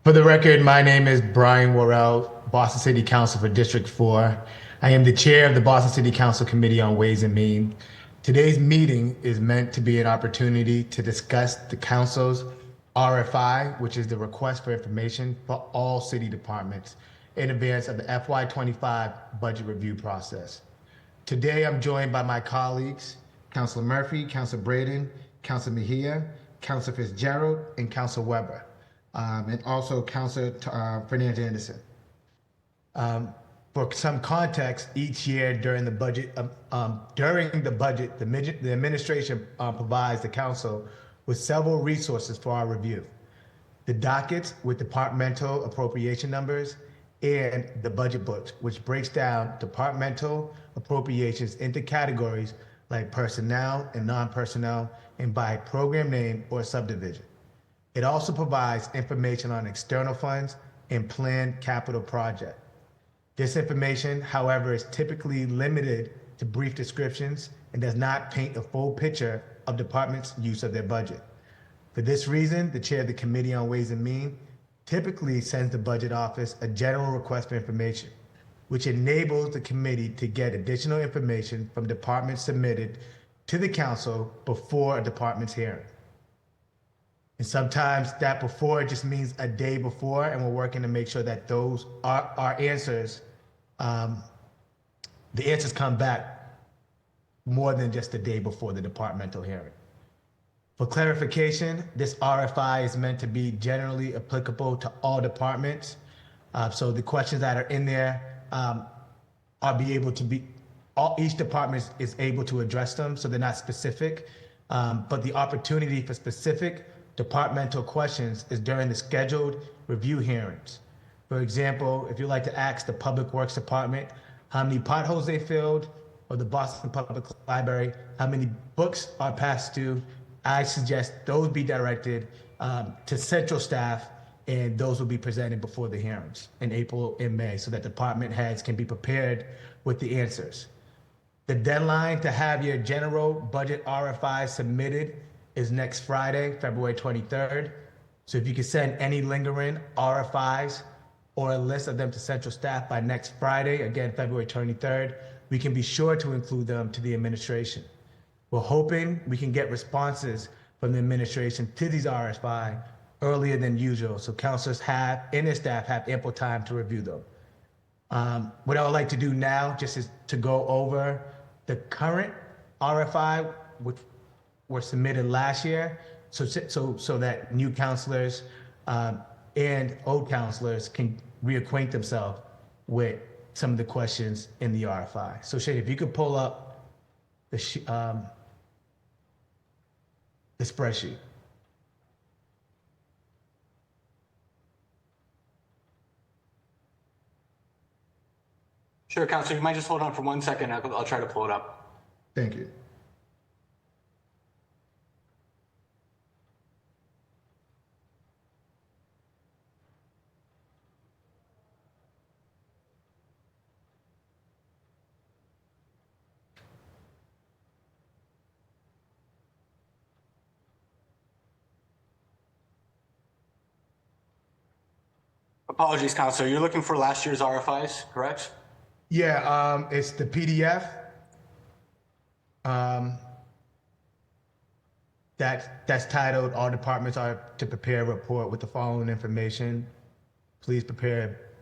For the record, my name is Brian Worrell, Boston City Council for District 4. I am the chair of the Boston City Council Committee on Ways and Means. Today's meeting is meant to be an opportunity to discuss the council's RFI, which is the request for information for all city departments in advance of the FY25 budget review process. Today, I'm joined by my colleagues, Councilor Murphy, Councilor Braden, Councilor Mejia, Councilor Fitzgerald, and Councilor Weber, and also Councilor Fernandez Anderson. For some context, each year during the budget, the administration provides the council with several resources for our review. The dockets with departmental appropriation numbers and the budget books, which breaks down departmental appropriations into categories like personnel and non-personnel and by program name or subdivision. It also provides information on external funds and planned capital projects. This information, however, is typically limited to brief descriptions and does not paint a full picture of departments' use of their budget. For this reason, the chair of the Committee on Ways and Means typically sends the Budget Office a general request for information, which enables the committee to get additional information from departments submitted to the council before a department's hearing. And sometimes that before just means a day before, and we're working to make sure that those are our answers. The answers come back more than just the day before the departmental hearing. For clarification, this RFI is meant to be generally applicable to all departments. So the questions that are in there each department is able to address them, so they're not specific. But the opportunity for specific departmental questions is during the scheduled review hearings. For example, if you'd like to ask the Public Works Department how many potholes they filled, or the Boston Public Library how many books are passed due, I suggest those be directed to central staff, and those will be presented before the hearings in April and May so that department heads can be prepared with the answers. The deadline to have your general budget RFI submitted is next Friday, February 23rd. So if you could send any lingering RFIs or a list of them to central staff by next Friday, again, February 23rd, we can be sure to include them to the administration. We're hoping we can get responses from the administration to these RFI earlier than usual, so councilors and their staff have ample time to review them. What I would like to do now just is to go over the current RFI, which were submitted last year, so that new councilors and old councilors can reacquaint themselves with some of the questions in the RFI. So Shane, if you could pull up the spreadsheet. Sure, Councilor, you might just hold on for 1 second. I'll try to pull it up. Thank you. Apologies, Councilor. You're looking for last year's RFIs, correct? Yeah, it's the PDF. That's titled, "All departments are to prepare a report with the following information. Please prepare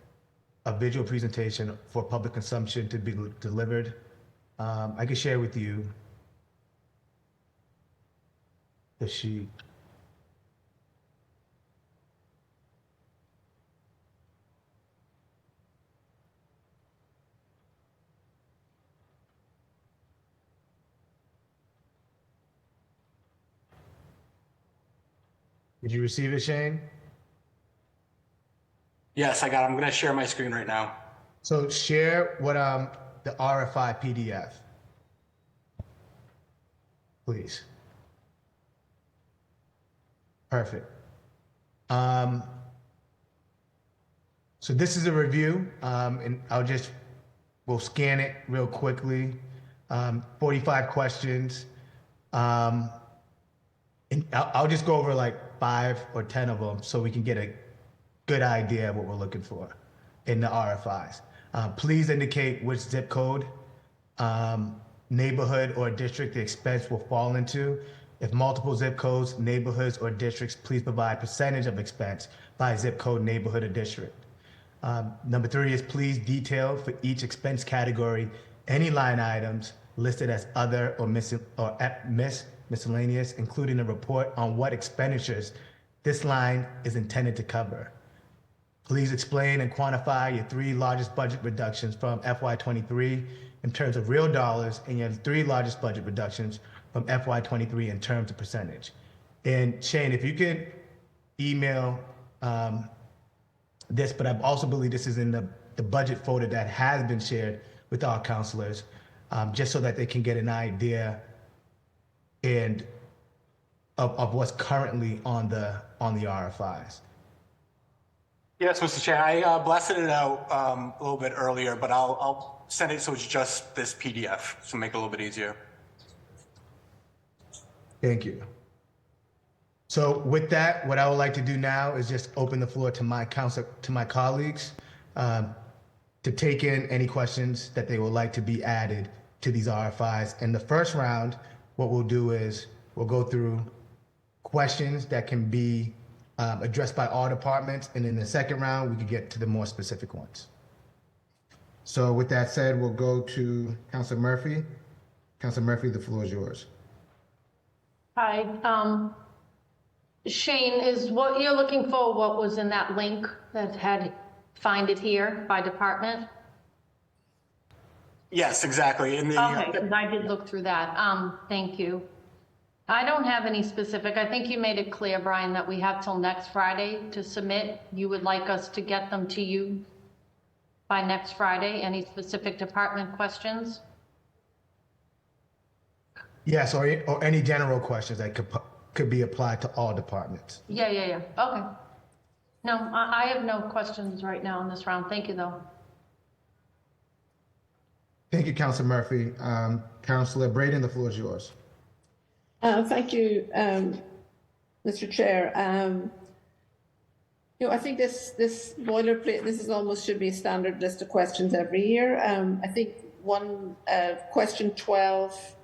a visual presentation for public consumption to be delivered." I can share with you the sheet. Did you receive it, Shane? Yes, I got it. I'm going to share my screen right now. So share what the RFI PDF, please. Perfect. So this is a review, and we'll scan it real quickly. 45 questions. And I'll just go over like 5 or 10 of them so we can get good idea of what we're looking for in the RFIs. Please indicate which zip code, neighborhood, or district the expense will fall into. If multiple zip codes, neighborhoods, or districts, please provide percentage of expense by zip code, neighborhood, or district. Number 3 is please detail for each expense category any line items listed as other or miscellaneous, including a report on what expenditures this line is intended to cover. Please explain and quantify your 3 largest budget reductions from FY23 in terms of real dollars and your 3 largest budget reductions from FY23 in terms of percentage. And Shane, if you could email this, but I also believe this is in the budget folder that has been shared with our counselors, just so that they can get an idea and of what's currently on the RFIs. Yes, Mr. Chair, I blasted it out a little bit earlier, but I'll send it so it's just this PDF to make it a little bit easier. Thank you. So with that, what I would like to do now is just open the floor to my colleagues to take in any questions that they would like to be added to these RFIs. In the first round, what we'll do is we'll go through questions that can be addressed by all departments, and in the second round, we can get to the more specific ones. So with that said, we'll go to Councilor Murphy. Councilor Murphy, the floor is yours. Hi, Shane, is what you're looking for what was in that link that had find it here by department? Yes, exactly. Okay, because I did look through that. Thank you. I don't have any specific. I think you made it clear, Brian, that we have till next Friday to submit. You would like us to get them to you by next Friday. Any specific department questions? Yes, or any general questions that could be applied to all departments. Yeah. Okay. No, I have no questions right now in this round. Thank you, though. Thank you, Councilor Murphy. Councilor Braden, the floor is yours. Thank you, Mr. Chair. I think this boilerplate, this is almost should be a standard list of questions every year. I think one question 12,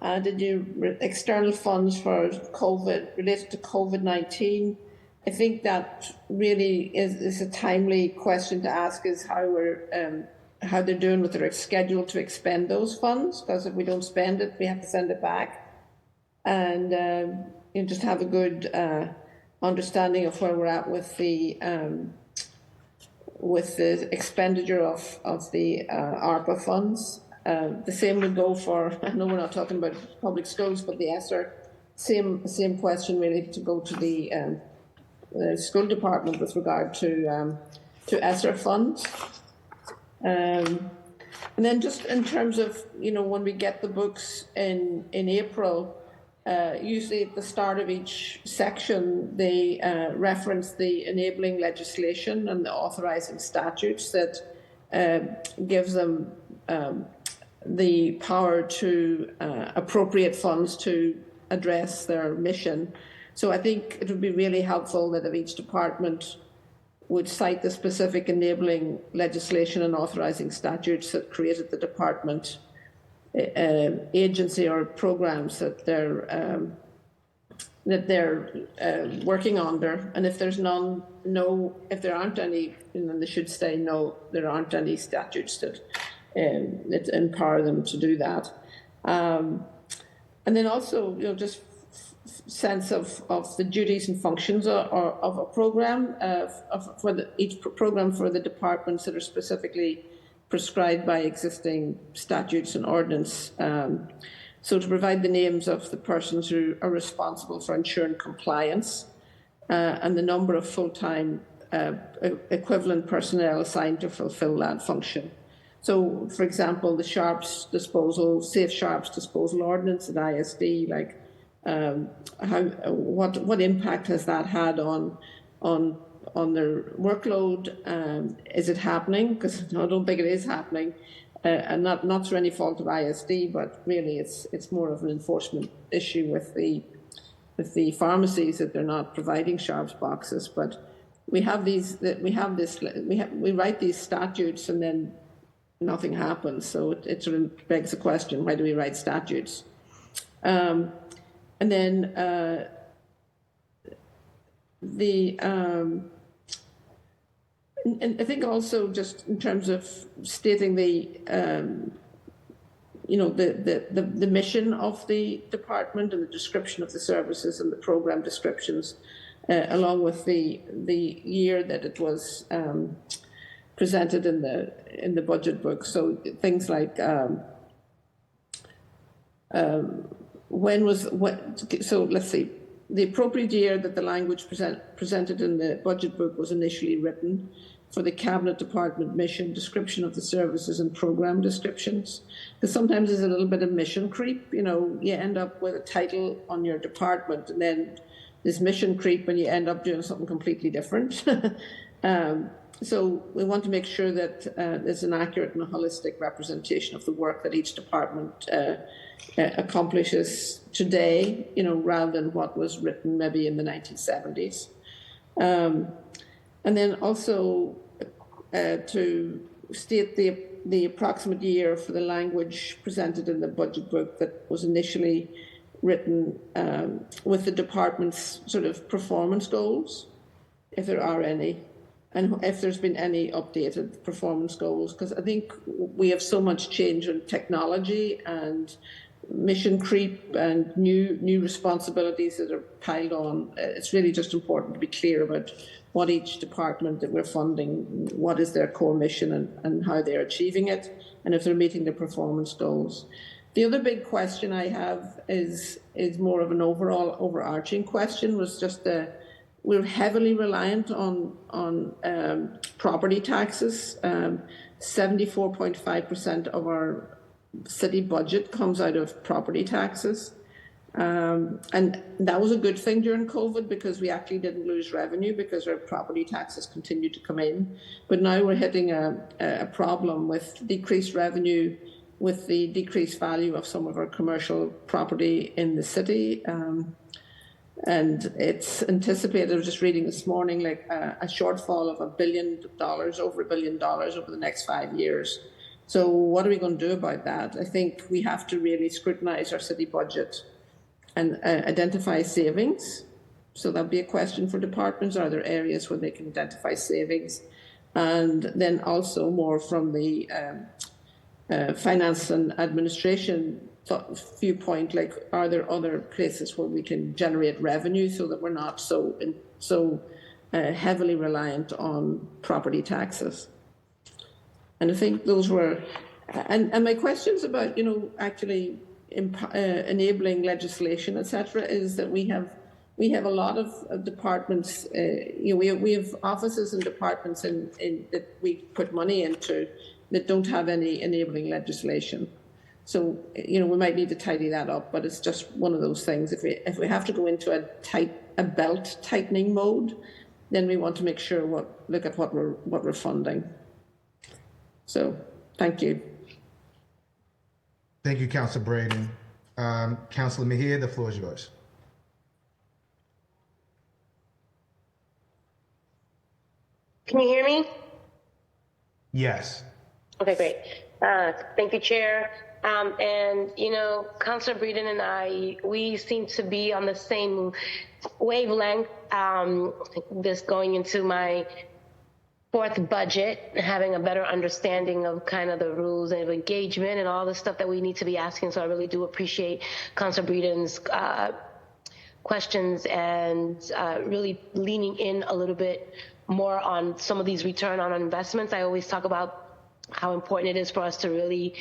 external funds for COVID related to COVID-19. I think that really is a timely question to ask, is how they're doing with their schedule to expend those funds, because if we don't spend it, we have to send it back. And just have a good understanding of where we're at with the expenditure of the ARPA funds. The same would go for, I know we're not talking about public schools, but the ESSER, same question really to go to the school department with regard to ESSER funds. And then just in terms of, when we get the books in April, usually at the start of each section, they reference the enabling legislation and the authorizing statutes that gives them the power to appropriate funds to address their mission. So I think it would be really helpful that if each department would cite the specific enabling legislation and authorizing statutes that created the department, agency or programs that they're working under, and if there's if there aren't any, they should say no, there aren't any statutes that empower them to do that. And then also, just sense of the duties and functions of a program for each program for the departments that are specifically prescribed by existing statutes and ordinance. So to provide the names of the persons who are responsible for ensuring compliance and the number of full-time equivalent personnel assigned to fulfill that function. So, for example, the Safe Sharps Disposal Ordinance at ISD, what impact has that had on their workload? Is it happening? Because I don't think it is happening, and not through any fault of ISD, but really it's more of an enforcement issue with the pharmacies that they're not providing Sharps boxes. But we write these statutes and then nothing happens. So it sort of begs the question: why do we write statutes? And then and I think also just in terms of stating the the mission of the department and the description of the services and the program descriptions, along with the year that it was presented in the budget book. So things like so let's see, the appropriate year that the language presented in the budget book was initially written for the Cabinet Department mission, description of the services and program descriptions. Because sometimes there's a little bit of mission creep, you end up with a title on your department and then there's mission creep and you end up doing something completely different. So we want to make sure that there's an accurate and a holistic representation of the work that each department accomplishes today, rather than what was written maybe in the 1970s. And then also to state the approximate year for the language presented in the budget book that was initially written with the department's sort of performance goals, if there are any, and if there's been any updated performance goals, because I think we have so much change in technology and mission creep and new responsibilities that are piled on. It's really just important to be clear about what each department that we're funding, what is their core mission and how they're achieving it, and if they're meeting their performance goals. The other big question I have is more of an overall overarching question, was just we're heavily reliant on property taxes. 74.5% of our city budget comes out of property taxes. And that was a good thing during COVID because we actually didn't lose revenue because our property taxes continued to come in. But now we're hitting a problem with decreased revenue, with the decreased value of some of our commercial property in the city. And it's anticipated, I was just reading this morning, like a shortfall of $1 billion, over $1 billion over the next 5 years. So what are we going to do about that? I think we have to really scrutinize our city budget and identify savings. So that'll be a question for departments. Are there areas where they can identify savings? And then also more from the finance and administration viewpoint, like are there other places where we can generate revenue so that we're not so heavily reliant on property taxes? And I think those were, and my questions about, actually enabling legislation, etc., is that we have a lot of departments. We have offices and departments in that we put money into that don't have any enabling legislation. So we might need to tidy that up, but it's just one of those things. If we have to go into a belt tightening mode, then we want to make sure look at what we're funding. So thank you. Thank you, Councilor Braden. Councilor Mejia, the floor is yours. Can you hear me? Yes. Okay, great. Thank you, Chair. And, Councilor Breeden and I, we seem to be on the same wavelength. This going into my fourth budget, having a better understanding of kind of the rules of engagement and all the stuff that we need to be asking. So I really do appreciate Councilor Breeden's questions and really leaning in a little bit more on some of these return on investments. I always talk about how important it is for us to really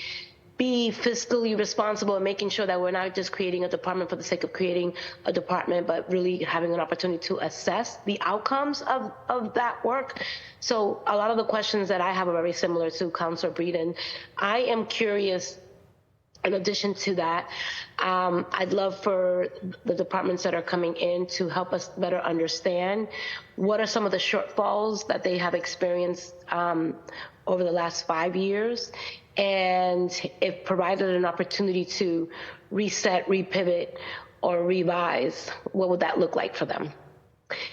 be fiscally responsible and making sure that we're not just creating a department for the sake of creating a department, but really having an opportunity to assess the outcomes of that work. So a lot of the questions that I have are very similar to Councilor Breeden. I am curious, in addition to that, I'd love for the departments that are coming in to help us better understand what are some of the shortfalls that they have experienced over the last 5 years, and if provided an opportunity to reset, repivot, or revise, what would that look like for them?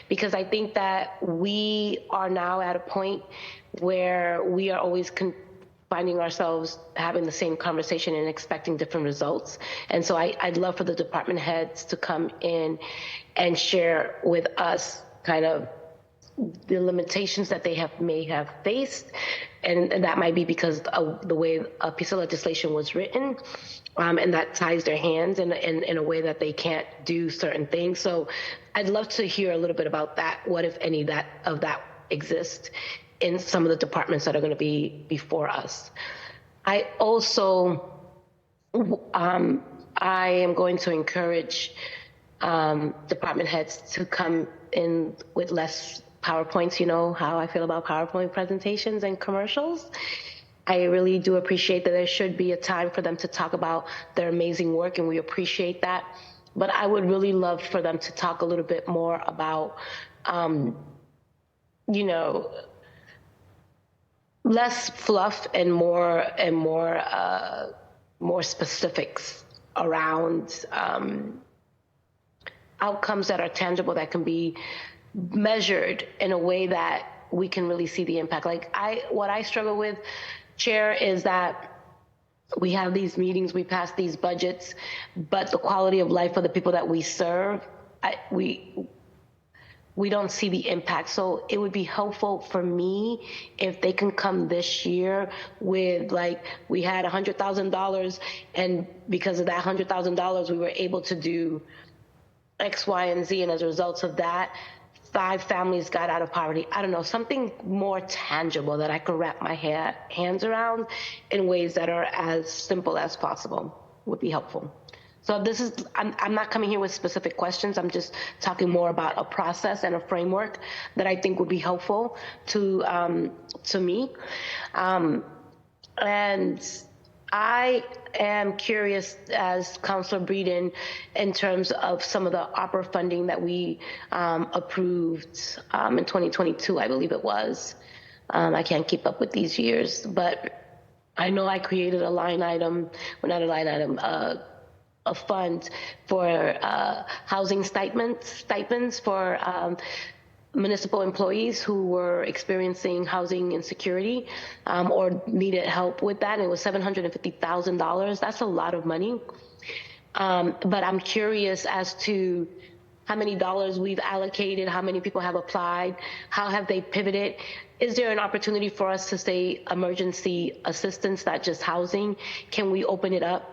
because I think that we are now at a point where we are always finding ourselves having the same conversation and expecting different results. And so I'd love for the department heads to come in and share with us kind of the limitations that they may have faced, and that might be because of the way a piece of legislation was written, and that ties their hands in a way that they can't do certain things. So I'd love to hear a little bit about that. What, if any, of that exists in some of the departments that are going to be before us. I also, I am going to encourage department heads to come in with less PowerPoints. You know how I feel about PowerPoint presentations and commercials. I really do appreciate that there should be a time for them to talk about their amazing work, and we appreciate that. But I would really love for them to talk a little bit more about, you know, less fluff and more specifics around outcomes that are tangible, that can be measured in a way that we can really see the impact. Like what I struggle with, Chair, is that we have these meetings, we pass these budgets, but the quality of life of the people that we serve, we don't see the impact. So it would be helpful for me if they can come this year with, like, we had $100,000, and because of that $100,000, we were able to do X, Y, and Z, and as a result of that, 5 families got out of poverty. I don't know, something more tangible that I can wrap my hands around in ways that are as simple as possible would be helpful. So this is, I'm not coming here with specific questions. I'm just talking more about a process and a framework that I think would be helpful to me. And I am curious, as Councilor Breeden, in terms of some of the ARPA funding that we approved in 2022, I believe it was. I can't keep up with these years, but I know I created a line item, well, not a line item, a fund for housing stipends for municipal employees who were experiencing housing insecurity or needed help with that. And it was $750,000. That's a lot of money. But I'm curious as to how many dollars we've allocated, how many people have applied, how have they pivoted? Is there an opportunity for us to say emergency assistance, not just housing? Can we open it up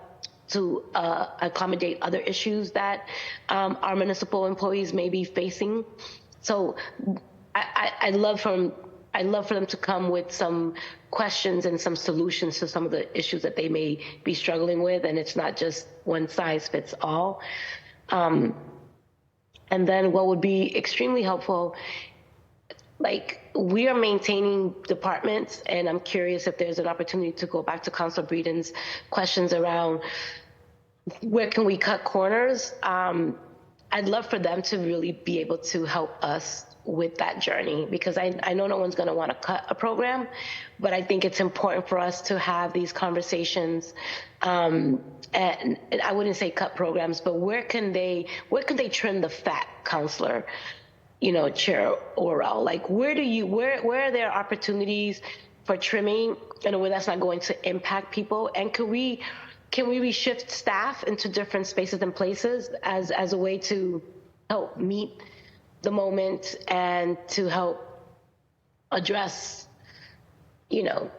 to accommodate other issues that our municipal employees may be facing? So I'd love for them to come with some questions and some solutions to some of the issues that they may be struggling with, and it's not just one size fits all. And then what would be extremely helpful, like, we are maintaining departments, and I'm curious if there's an opportunity to go back to Councilor Breeden's questions around where can we cut corners. I'd love for them to really be able to help us with that journey, because I know no one's going to want to cut a program, but I think it's important for us to have these conversations. And I wouldn't say cut programs, but where can they trim the fat, Counselor, Chair Orrell? Like, where are there opportunities for trimming in a way that's not going to impact people? And can we reshift staff into different spaces and places as a way to help meet the moment and to help address, the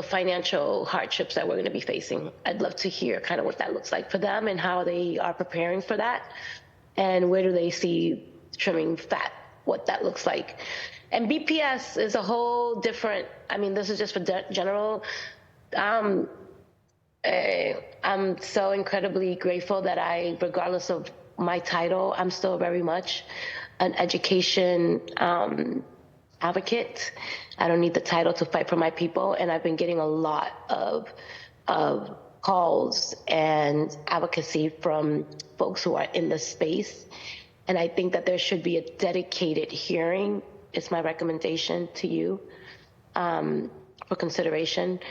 financial hardships that we're going to be facing? I'd love to hear kind of what that looks like for them and how they are preparing for that, and where do they see trimming fat, what that looks like. And BPS is a whole different, this is just for general. I'm so incredibly grateful that regardless of my title, I'm still very much an education advocate. I don't need the title to fight for my people, and I've been getting a lot of calls and advocacy from folks who are in this space. And I think that there should be a dedicated hearing. It's my recommendation to you for consideration.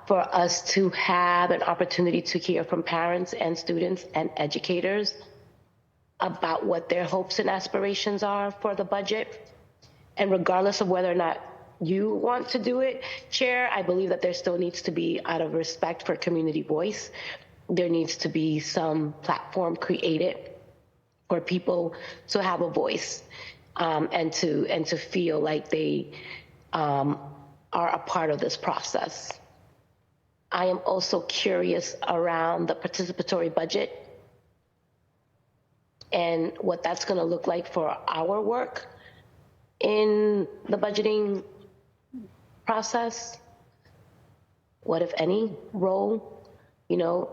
For us to have an opportunity to hear from parents and students and educators about what their hopes and aspirations are for the budget. And regardless of whether or not you want to do it, Chair, I believe that there still needs to be, out of respect for community voice, there needs to be some platform created for people to have a voice, and to feel like they are a part of this process. I am also curious around the participatory budget and what that's going to look like for our work in the budgeting process. What, if any, role,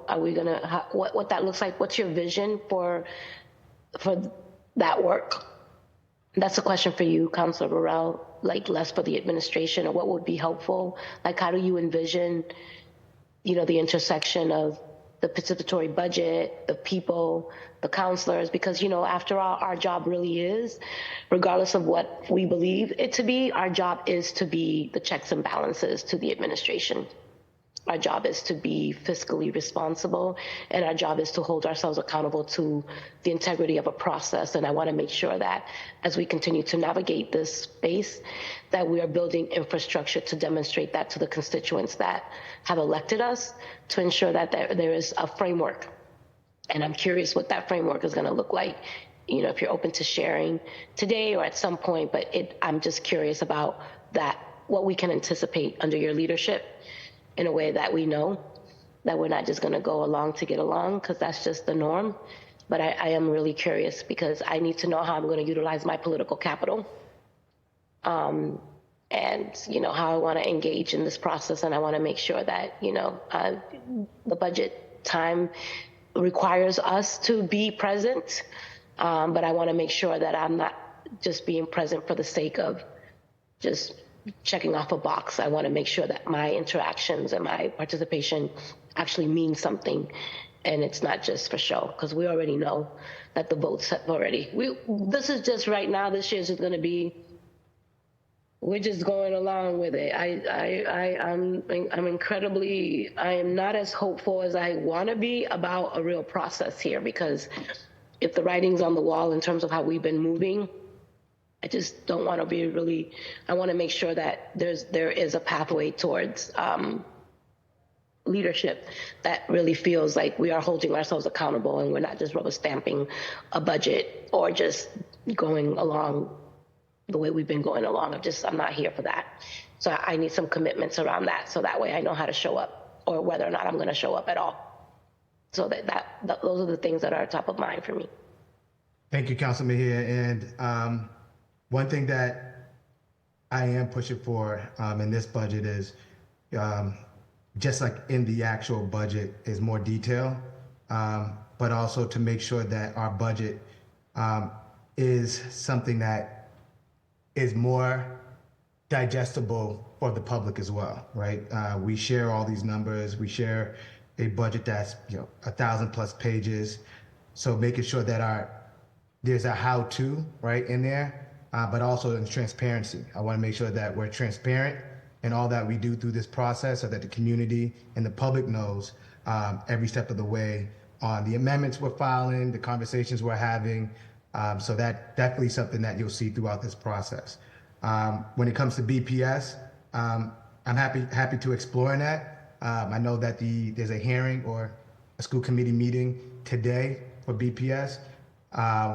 are we going to, what that looks like? What's your vision for that work? That's a question for you, Councilor Burrell, like less for the administration, or what would be helpful? Like, how do you envision, the intersection of the participatory budget, the people, the counselors? Because, after all, our job really is, regardless of what we believe it to be, our job is to be the checks and balances to the administration. Our job is to be fiscally responsible, and our job is to hold ourselves accountable to the integrity of a process. And I want to make sure that as we continue to navigate this space, that we are building infrastructure to demonstrate that to the constituents that have elected us, to ensure that there is a framework. And I'm curious what that framework is going to look like, if you're open to sharing today or at some point, but I'm just curious about that, what we can anticipate under your leadership, in a way that we know that we're not just going to go along to get along, because that's just the norm. But I am really curious, because I need to know how I'm going to utilize my political capital, and how I want to engage in this process. And I want to make sure that the budget time requires us to be present, but I want to make sure that I'm not just being present for the sake of just checking off a box. I want to make sure that my interactions and my participation actually means something, and it's not just for show, because we already know that the votes have already. This is just right now. This year's just going to be. We're just going along with it. I'm incredibly. I am not as hopeful as I want to be about a real process here, because if the writing's on the wall in terms of how we've been moving, I just don't want to be really. I want to make sure that there is a pathway towards leadership that really feels like we are holding ourselves accountable, and we're not just rubber stamping a budget or just going along the way we've been going along. I'm not here for that. So I need some commitments around that, so that way I know how to show up, or whether or not I'm going to show up at all. So that those are the things that are top of mind for me. Thank you, Councilman Mejia. And one thing that I am pushing for in this budget is, just like in the actual budget, is more detail, but also to make sure that our budget is something that is more digestible for the public as well, right? We share all these numbers. We share a budget that's 1,000+ pages. So making sure that there's a how-to right in there, but also in transparency. I want to make sure that we're transparent in all that we do through this process, so that the community and the public knows every step of the way on the amendments we're filing, the conversations we're having. So that definitely something that you'll see throughout this process. When it comes to BPS, I'm happy to explore that. I know that there's a hearing or a school committee meeting today for BPS,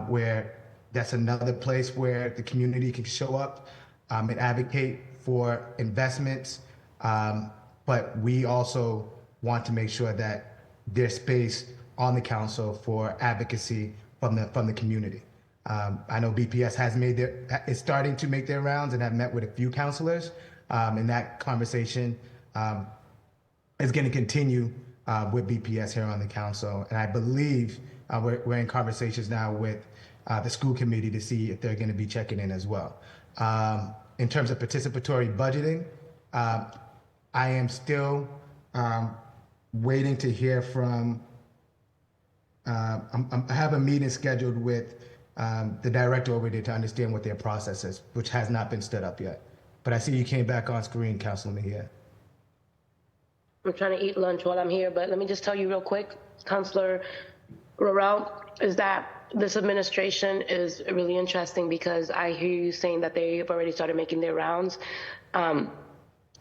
where that's another place where the community can show up and advocate for investments. But we also want to make sure that there's space on the council for advocacy from the community. I know BPS is starting to make their rounds and have met with a few counselors, and that conversation is going to continue with BPS here on the council. And I believe we're in conversations now with the school committee to see if they're going to be checking in as well. In terms of participatory budgeting, I am still waiting to hear from. I have a meeting scheduled with the director over there to understand what their process is, which has not been stood up yet. But I see you came back on screen, Councilman Mejia. I'm trying to eat lunch while I'm here, but let me just tell you real quick, Councilor Burrell, is that this administration is really interesting because I hear you saying that they've already started making their rounds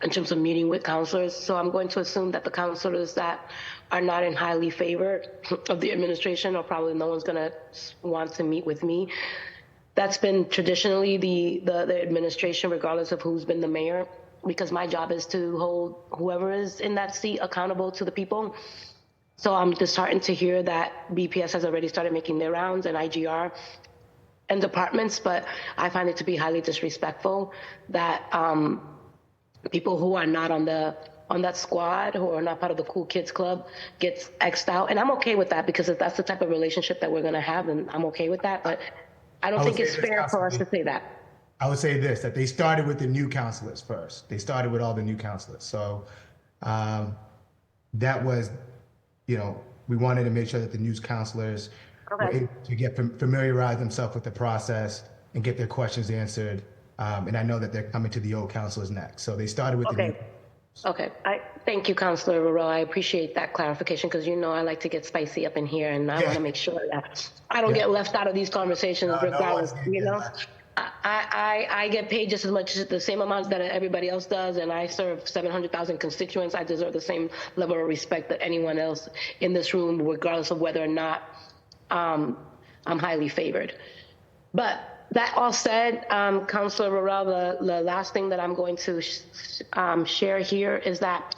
in terms of meeting with counselors. So I'm going to assume that the counselors that are not in highly favor of the administration, or probably no one's going to want to meet with me. That's been traditionally the administration, regardless of who's been the mayor, because my job is to hold whoever is in that seat accountable to the people. So I'm disheartened to hear that BPS has already started making their rounds, and IGR and departments, but I find it to be highly disrespectful that people who are not on that squad, who are not part of the Cool Kids Club, gets X'd out. And I'm okay with that, because if that's the type of relationship that we're going to have, then I'm okay with that. But I don't think it's fair for us to say that. I would say this, that they started with the new counselors first. They started with all the new counselors. So that was, we wanted to make sure that the new counselors were able to get familiarize themselves with the process and get their questions answered. And I know that they're coming to the old counselors next. So they started with the new. Okay. Thank you, Councilor Rowe. I appreciate that clarification, because I like to get spicy up in here, and I want to make sure that I don't get left out of these conversations regardless. I get paid just as much, the same amount that everybody else does, and I serve 700,000 constituents. I deserve the same level of respect that anyone else in this room, regardless of whether or not I'm highly favored. But that all said, Councilor Rowe, the last thing that I'm going to share here is that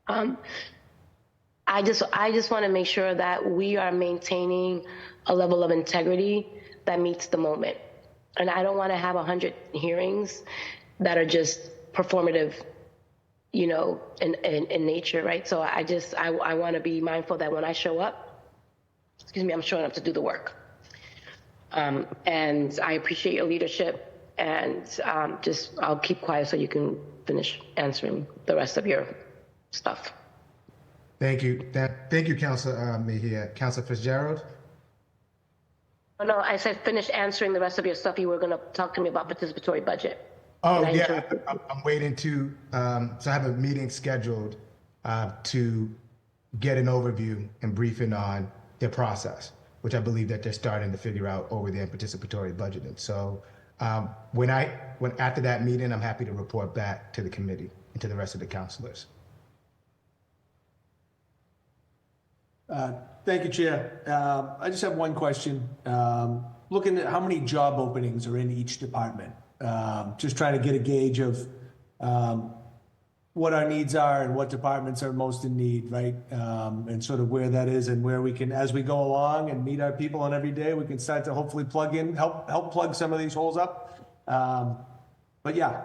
I just want to make sure that we are maintaining a level of integrity that meets the moment. And I don't want to have 100 hearings that are just performative, in nature, right? So I want to be mindful that when I show up, I'm showing up to do the work. And I appreciate your leadership, and I'll keep quiet so you can finish answering the rest of your stuff. Thank you. Thank you, Councilor Mejia. Councilor Fitzgerald? Oh, no, I said finish answering the rest of your stuff. You were going to talk to me about participatory budget. Oh, yeah, I'm waiting to, so I have a meeting scheduled to get an overview and briefing on their process, which I believe that they're starting to figure out over their participatory budgeting. So when after that meeting, I'm happy to report back to the committee and to the rest of the councilors. Thank you, Chair. I just have one question. Looking at how many job openings are in each department, just trying to get a gauge of what our needs are and what departments are most in need, right? And sort of where that is, and where we can, as we go along and meet our people on every day, we can start to hopefully help plug some of these holes up. But yeah,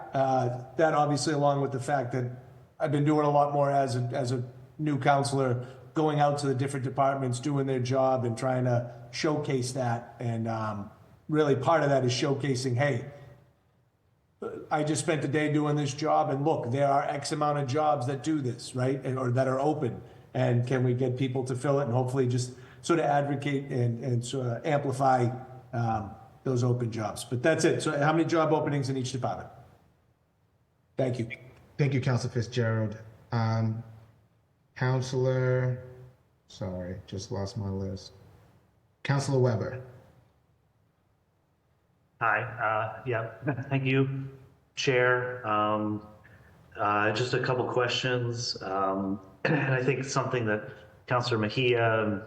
that obviously, along with the fact that I've been doing a lot more as a new counselor, going out to the different departments, doing their job and trying to showcase that. And really part of that is showcasing, hey, I just spent a day doing this job, and look, there are X amount of jobs that do this, right? Or that are open. And can we get people to fill it, and hopefully just sort of advocate and sort of amplify those open jobs. But that's it. So how many job openings in each department? Thank you. Thank you, Councilor Fitzgerald. Councilor, sorry, just lost my list. Councilor Weber. Hi, thank you, Chair. Just a couple questions. And I think something that Councilor Mejia and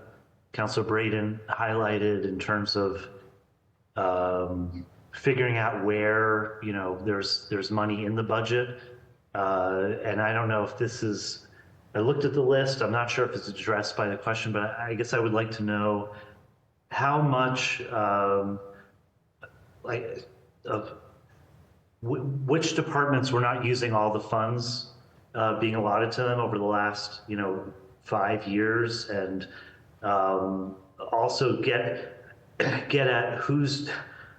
Councilor Braden highlighted in terms of figuring out where, there's money in the budget. And I don't know if this is, I looked at the list. I'm not sure if it's addressed by the question, but I guess I would like to know how much, which departments were not using all the funds being allotted to them over the last, 5 years, and also get at who's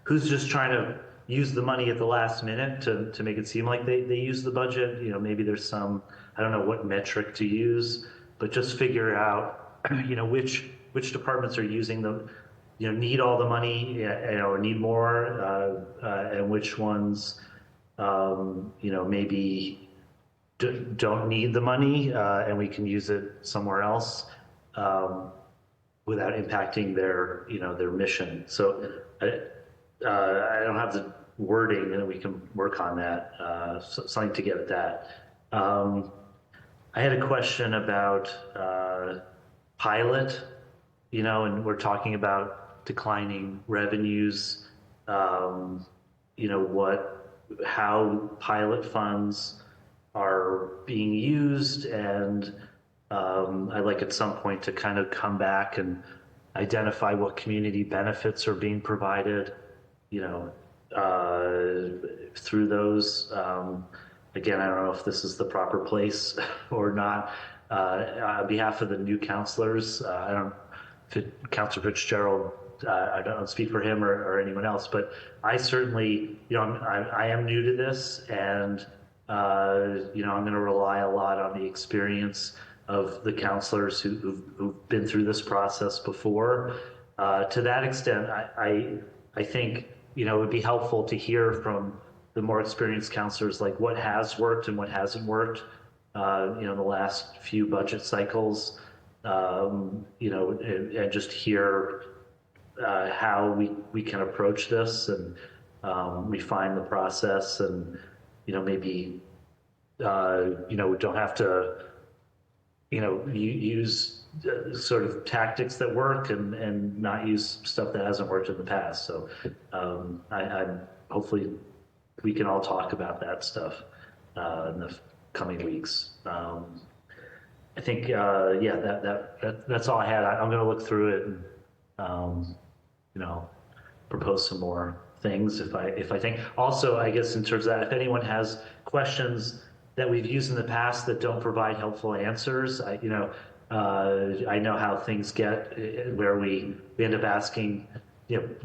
just trying to use the money at the last minute to make it seem like they use the budget. Maybe there's some, I don't know what metric to use, but just figure out, which departments are using the, need all the money, or need more, and which ones, maybe don't need the money, and we can use it somewhere else. without impacting their, their mission. So I don't have the wording, and we can work on that, something to get at that. I had a question about pilot, and we're talking about declining revenues, how pilot funds are being used, and I'd like at some point to kind of come back and identify what community benefits are being provided, through those. Again, I don't know if this is the proper place or not. On behalf of the new counselors, Counselor Fitzgerald, I don't speak for him or anyone else, but I certainly, I am new to this, and I'm going to rely a lot on the experience of the counselors who've been through this process before. To that extent, I think, it would be helpful to hear from the more experienced counselors, like what has worked and what hasn't worked, the last few budget cycles, and just hear how we can approach this and refine the process, and maybe we don't have to use sort of tactics that work and not use stuff that hasn't worked in the past. So I'm hopefully we can all talk about that stuff in the coming weeks. I think that's all I had. I'm going to look through it and propose some more things if I think. Also, I guess in terms of that, if anyone has questions that we've used in the past that don't provide helpful answers, I know how things get where we end up asking.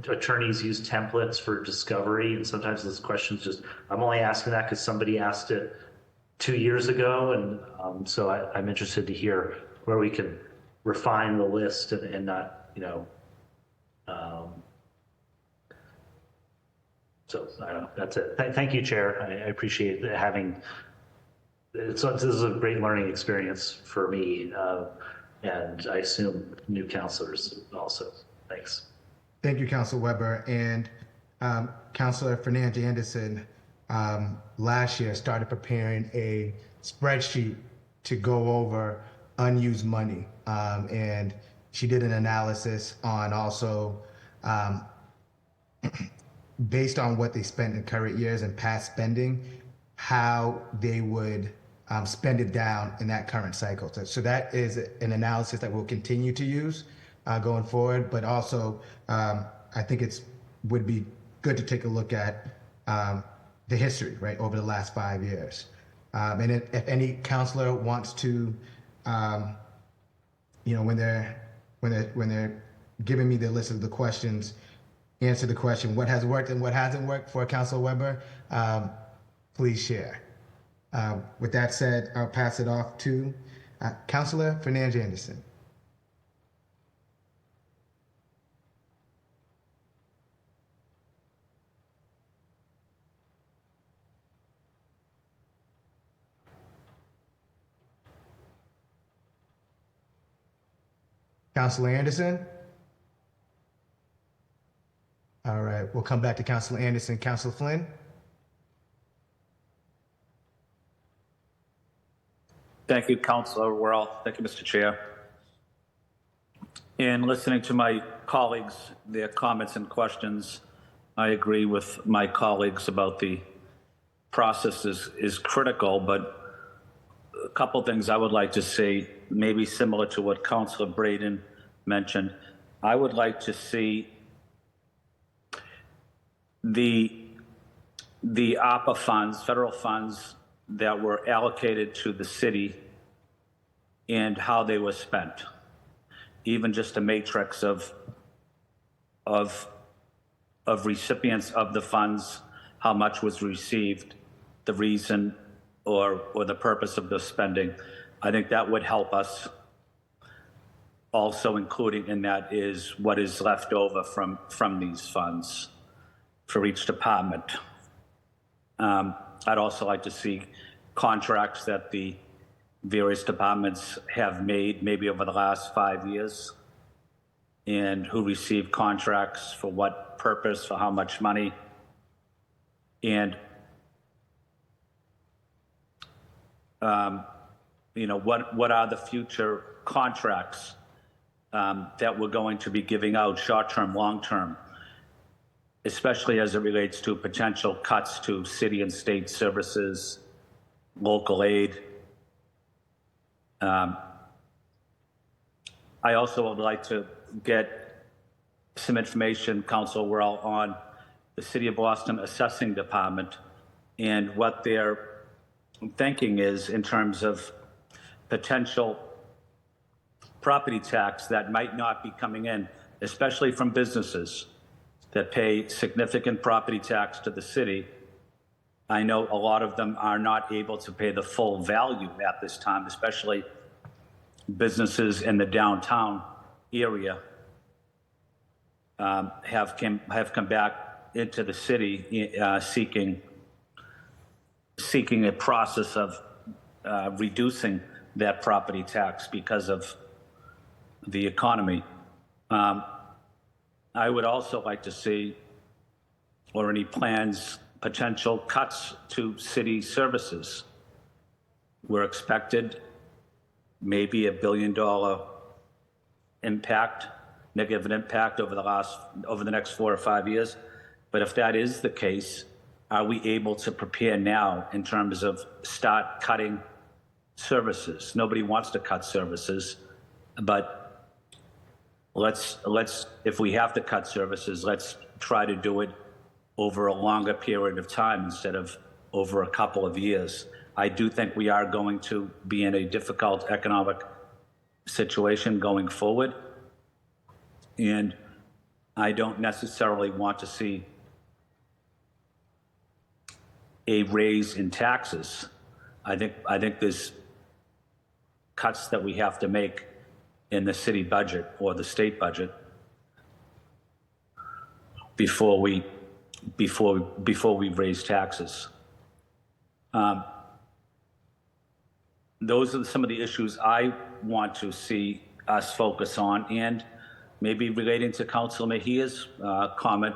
Attorneys use templates for discovery, and sometimes those questions I'm only asking that because somebody asked it 2 years ago, and so I'm interested to hear where we can refine the list and not, so I don't know, that's it. Thank you, Chair. I appreciate having, this is a great learning experience for me, and I assume new counselors also. Thanks. Thank you, Councilor Weber. And Councilor Fernandez Anderson last year started preparing a spreadsheet to go over unused money. And she did an analysis on also based on what they spent in current years and past spending, how they would spend it down in that current cycle. So that is an analysis that we'll continue to use going forward, but also I think would be good to take a look at the history, right, over the last 5 years. And if any counselor wants to, when they're giving me the list of the questions, answer the question, what has worked and what hasn't worked for Councilor Weber, please share. With that said, I'll pass it off to Councilor Fernandez Anderson. Councilor Anderson? All right, we'll come back to Councilor Anderson. Councilor Flynn? Thank you, Councilor Worrell. Thank you, Mr. Chair. In listening to my colleagues, their comments and questions, I agree with my colleagues about the process is critical, but a couple things I would like to see, maybe similar to what Councilor Braden mentioned. I would like to see the ARPA funds, federal funds that were allocated to the city and how they were spent. Even just a matrix of recipients of the funds, how much was received, the reason or the purpose of the spending. I think that would help us. Also including in that is what is left over from these funds for each department. I'd also like to see contracts that the various departments have made maybe over the last 5 years and who received contracts for what purpose, for how much money. And, what are the future contracts that we're going to be giving out, short-term, long-term, especially as it relates to potential cuts to city and state services, local aid. I also would like to get some information, Council Worrell, on the City of Boston Assessing Department and what their thinking is in terms of potential property tax that might not be coming in, especially from businesses that pay significant property tax to the city. I know a lot of them are not able to pay the full value at this time, especially businesses in the downtown area have come back into the city seeking a process of reducing that property tax because of the economy. I would also like to see, or any plans, potential cuts to city services. We're expected maybe $1 billion impact, negative impact over the next 4 or 5 years. But if that is the case, are we able to prepare now in terms of start cutting services? Nobody wants to cut services, but let's if we have to cut services, let's try to do it over a longer period of time instead of over a couple of years. I do think we are going to be in a difficult economic situation going forward, and I don't necessarily want to see a raise in taxes. I think there's cuts that we have to make in the city budget or the state budget before we raise taxes. Those are some of the issues I want to see us focus on, and maybe relating to Councilor Mejia's comment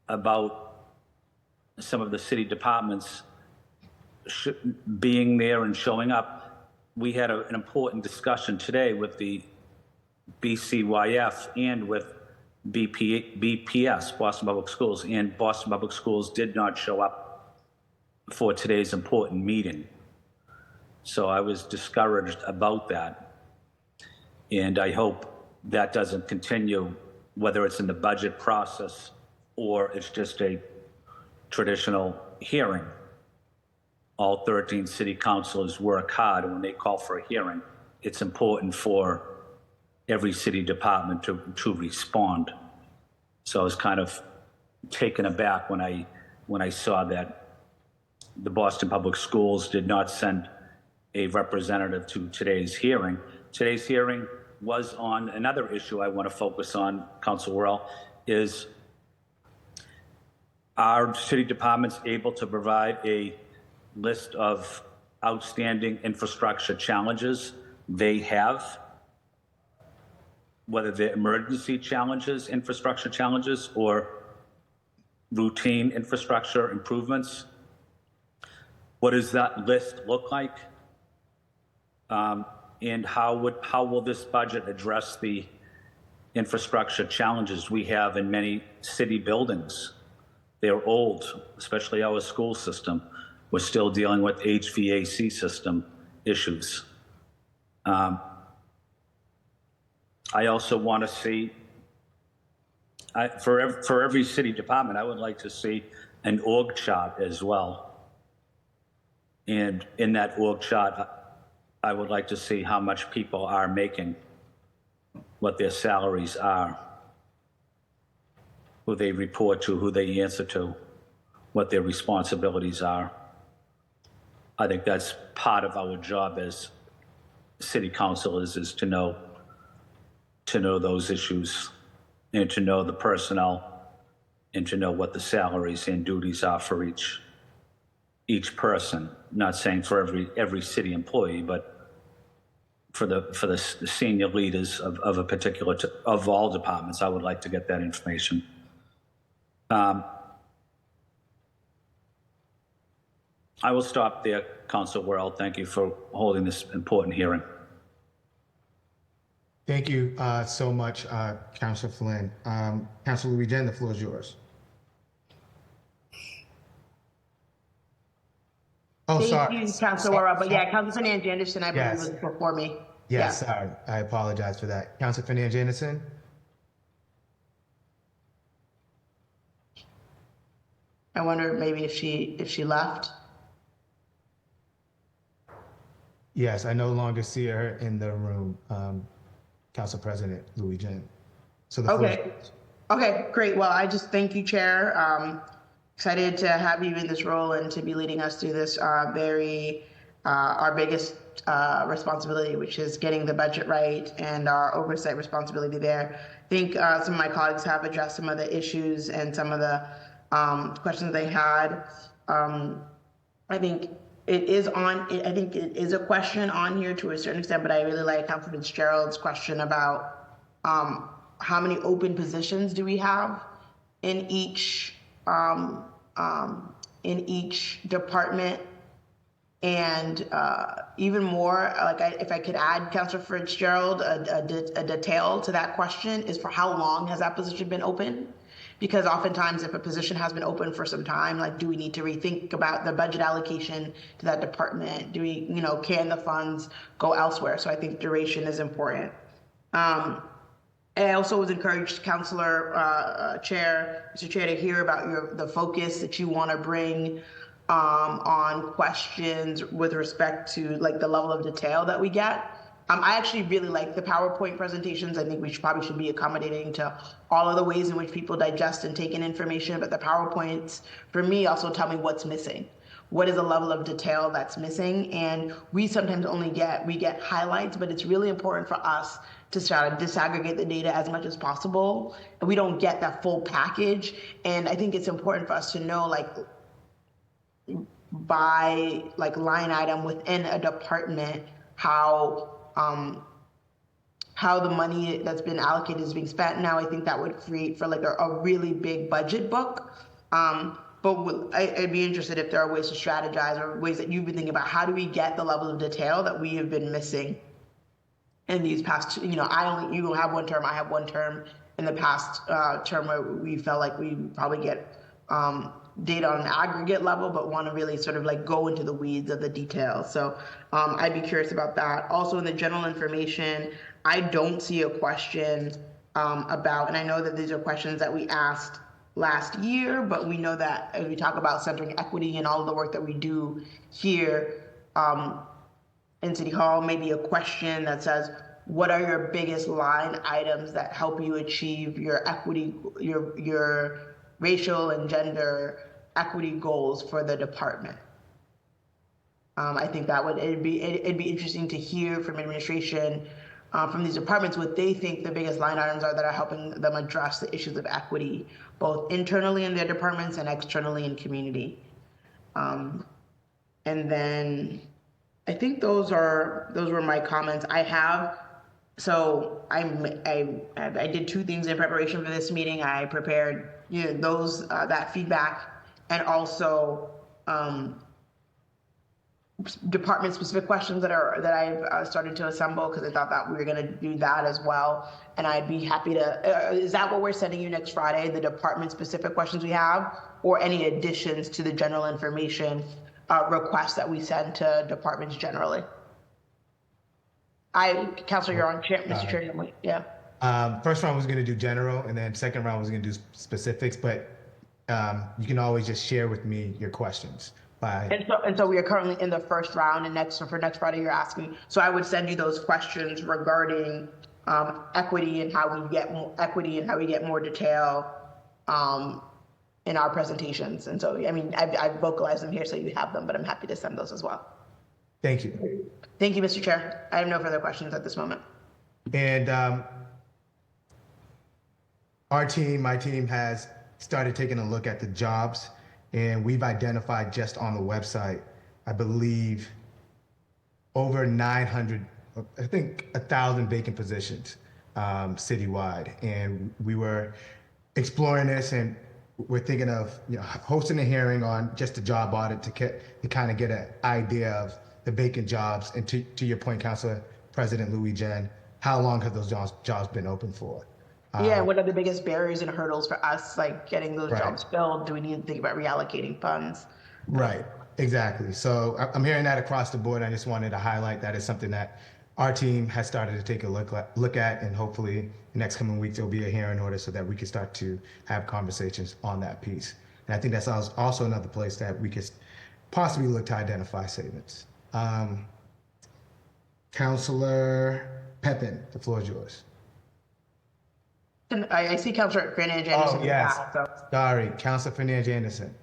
about some of the city departments being there and showing up. We had an important discussion today with the BCYF and with BPS, Boston Public Schools, and Boston Public Schools did not show up for today's important meeting. So I was discouraged about that. And I hope that doesn't continue, whether it's in the budget process or it's just a traditional hearing. All 13 city councilors work hard, and when they call for a hearing, it's important for every city department to respond. So I was kind of taken aback when I saw that the Boston Public Schools did not send a representative to today's hearing. Today's hearing was on another issue I want to focus on, Council Worrell, is are city departments able to provide a list of outstanding infrastructure challenges they have, whether they're emergency challenges, infrastructure challenges, or routine infrastructure improvements? What does that list look like? And how will this budget address the infrastructure challenges we have in many city buildings? They're old, especially our school system. We're still dealing with HVAC system issues. I also want to see, for every city department, I would like to see an org chart as well. And in that org chart, I would like to see how much people are making, what their salaries are, who they report to, who they answer to, what their responsibilities are. I think that's part of our job as city councilors, is to know those issues and to know the personnel and to know what the salaries and duties are for each person. Not saying for every city employee, but for the senior leaders of a particular, of all departments. I would like to get that information. I will stop there, Council Worrell. Thank you for holding this important hearing. Thank you so much, Councilor Flynn. Councilor Louis-Jean, the floor is yours. Oh, Thank sorry. you, Councilor Worrell. But yeah, Councilor Fernandez Anderson, I believe, Yes. was before me. Yes, Yeah. sorry. I apologize for that. Councilor Fernandez Anderson? I wonder maybe if she left. Yes, I no longer see her in the room, Council President Louis-Jean. So the floor is Okay. yours. Okay, great. Well, I just thank you, Chair. Excited to have you in this role and to be leading us through this our biggest responsibility, which is getting the budget right and our oversight responsibility there. I think some of my colleagues have addressed some of the issues and some of the questions they had. I think it is a question on here to a certain extent, but I really like Councilor Fitzgerald's question about how many open positions do we have in each department, and even more, like if I could add, Councilor Fitzgerald, a detail to that question is for how long has that position been open? Because oftentimes if a position has been open for some time, like do we need to rethink about the budget allocation to that department? Do we, can the funds go elsewhere? So I think duration is important. I also was encouraged, Councilor Mr. Chair, to hear about the focus that you want to bring on questions with respect to like the level of detail that we get. I actually really like the PowerPoint presentations. I think we probably should be accommodating to all of the ways in which people digest and take in information, but the PowerPoints, for me, also tell me what's missing. What is the level of detail that's missing? And we sometimes we get highlights, but it's really important for us to try to disaggregate the data as much as possible. And we don't get that full package. And I think it's important for us to know, like, by like line item within a department, how the money that's been allocated is being spent. Now, I think that would create for like a really big budget book. But I'd be interested if there are ways to strategize or ways that you've been thinking about how do we get the level of detail that we have been missing in these past, you have one term, I have one term. In the past term where we felt like we probably get data on an aggregate level, but want to really sort of like go into the weeds of the details. So I'd be curious about that. Also in the general information, I don't see a question about, and I know that these are questions that we asked last year, but we know that as we talk about centering equity and all of the work that we do here in City Hall, maybe a question that says, what are your biggest line items that help you achieve your equity, your racial and gender equity goals for the department? I think that it'd be interesting to hear from administration, from these departments, what they think the biggest line items are that are helping them address the issues of equity, both internally in their departments and externally in community. And then I think those were my comments. I did two things in preparation for this meeting. I prepared that feedback, and also department specific questions that I've started to assemble, because I thought that we were going to do that as well. And I'd be happy to, is that what we're sending you next Friday, the department specific questions we have, or any additions to the general information requests that we send to departments generally? Councilor, you're on, Mr. Chair. Yeah. First round was going to do general, and then second round was going to do specifics, but you can always just share with me your questions. And so we are currently in the first round, and for next Friday you're asking. So I would send you those questions regarding equity and how we get more equity and how we get more detail in our presentations. And so, I mean, I've vocalized them here so you have them, but I'm happy to send those as well. Thank you. Thank you, Mr. Chair. I have no further questions at this moment. And my team has started taking a look at the jobs, and we've identified just on the website, I believe, over 900 I think 1,000 vacant positions citywide, and we were exploring this, and we're thinking of hosting a hearing on just the job audit to kind of get an idea of the vacant jobs. And to your point, Councilor President Louis Jen, how long have those jobs been open for? Yeah, what are the biggest barriers and hurdles for us, like getting those Right. jobs filled? Do we need to think about reallocating funds? Right, exactly. So I'm hearing that across the board. I just wanted to highlight that as something that our team has started to take a look at, and hopefully the next coming week there'll be a hearing order so that we can start to have conversations on that piece. And I think that's also another place that we could possibly look to identify savings. Councilor Pepin, the floor is yours. And I see Councilor Fernandez Anderson. Oh, yes. So. Sorry, Councilor Fernandez Anderson.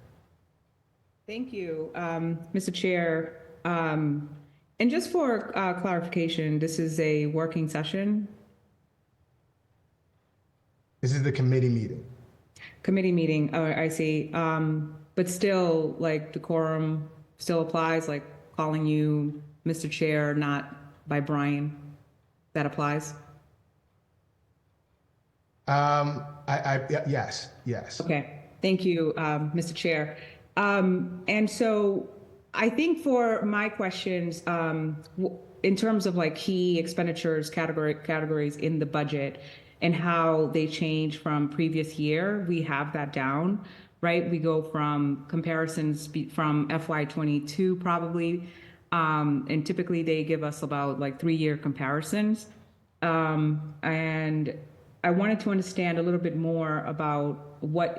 Thank you, Mr. Chair. And just for clarification, this is a working session? This is the committee meeting. Committee meeting, oh, I see. But still, like, decorum still applies, like calling you Mr. Chair, not by Brian? That applies? Yes. Okay, thank you, Mr. Chair. And so I think for my questions, in terms of like key expenditures categories in the budget and how they change from previous year, we have that down, right? We go from comparisons from FY22 probably, and typically they give us about like 3-year comparisons. And I wanted to understand a little bit more about what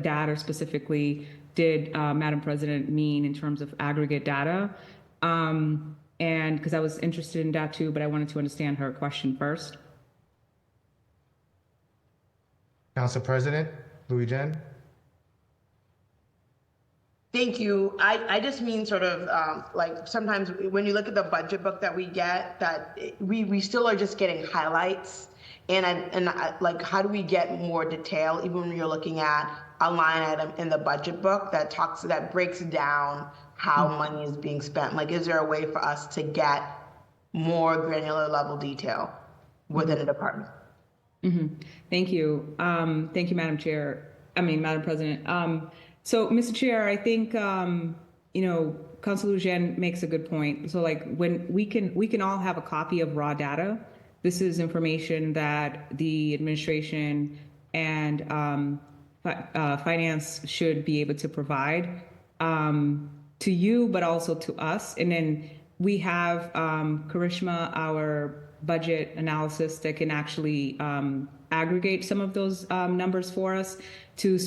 data specifically did Madam President mean in terms of aggregate data. And because I was interested in that too, but I wanted to understand her question first. Council President Louis Jen. Thank you. I just mean sort of like sometimes when you look at the budget book that we get, that we still are just getting highlights. And like, how do we get more detail, even when you're looking at a line item in the budget book that breaks down how money is being spent? Like, is there a way for us to get more granular level detail within a department? Thank you. Thank you, Madam President. So, Mr. Chair, I think, Councilor Lujan makes a good point. So like when we can all have a copy of raw data. This is information that the administration and finance should be able to provide to you, but also to us. And then we have Karishma, our budget analysis, that can actually aggregate some of those numbers for us to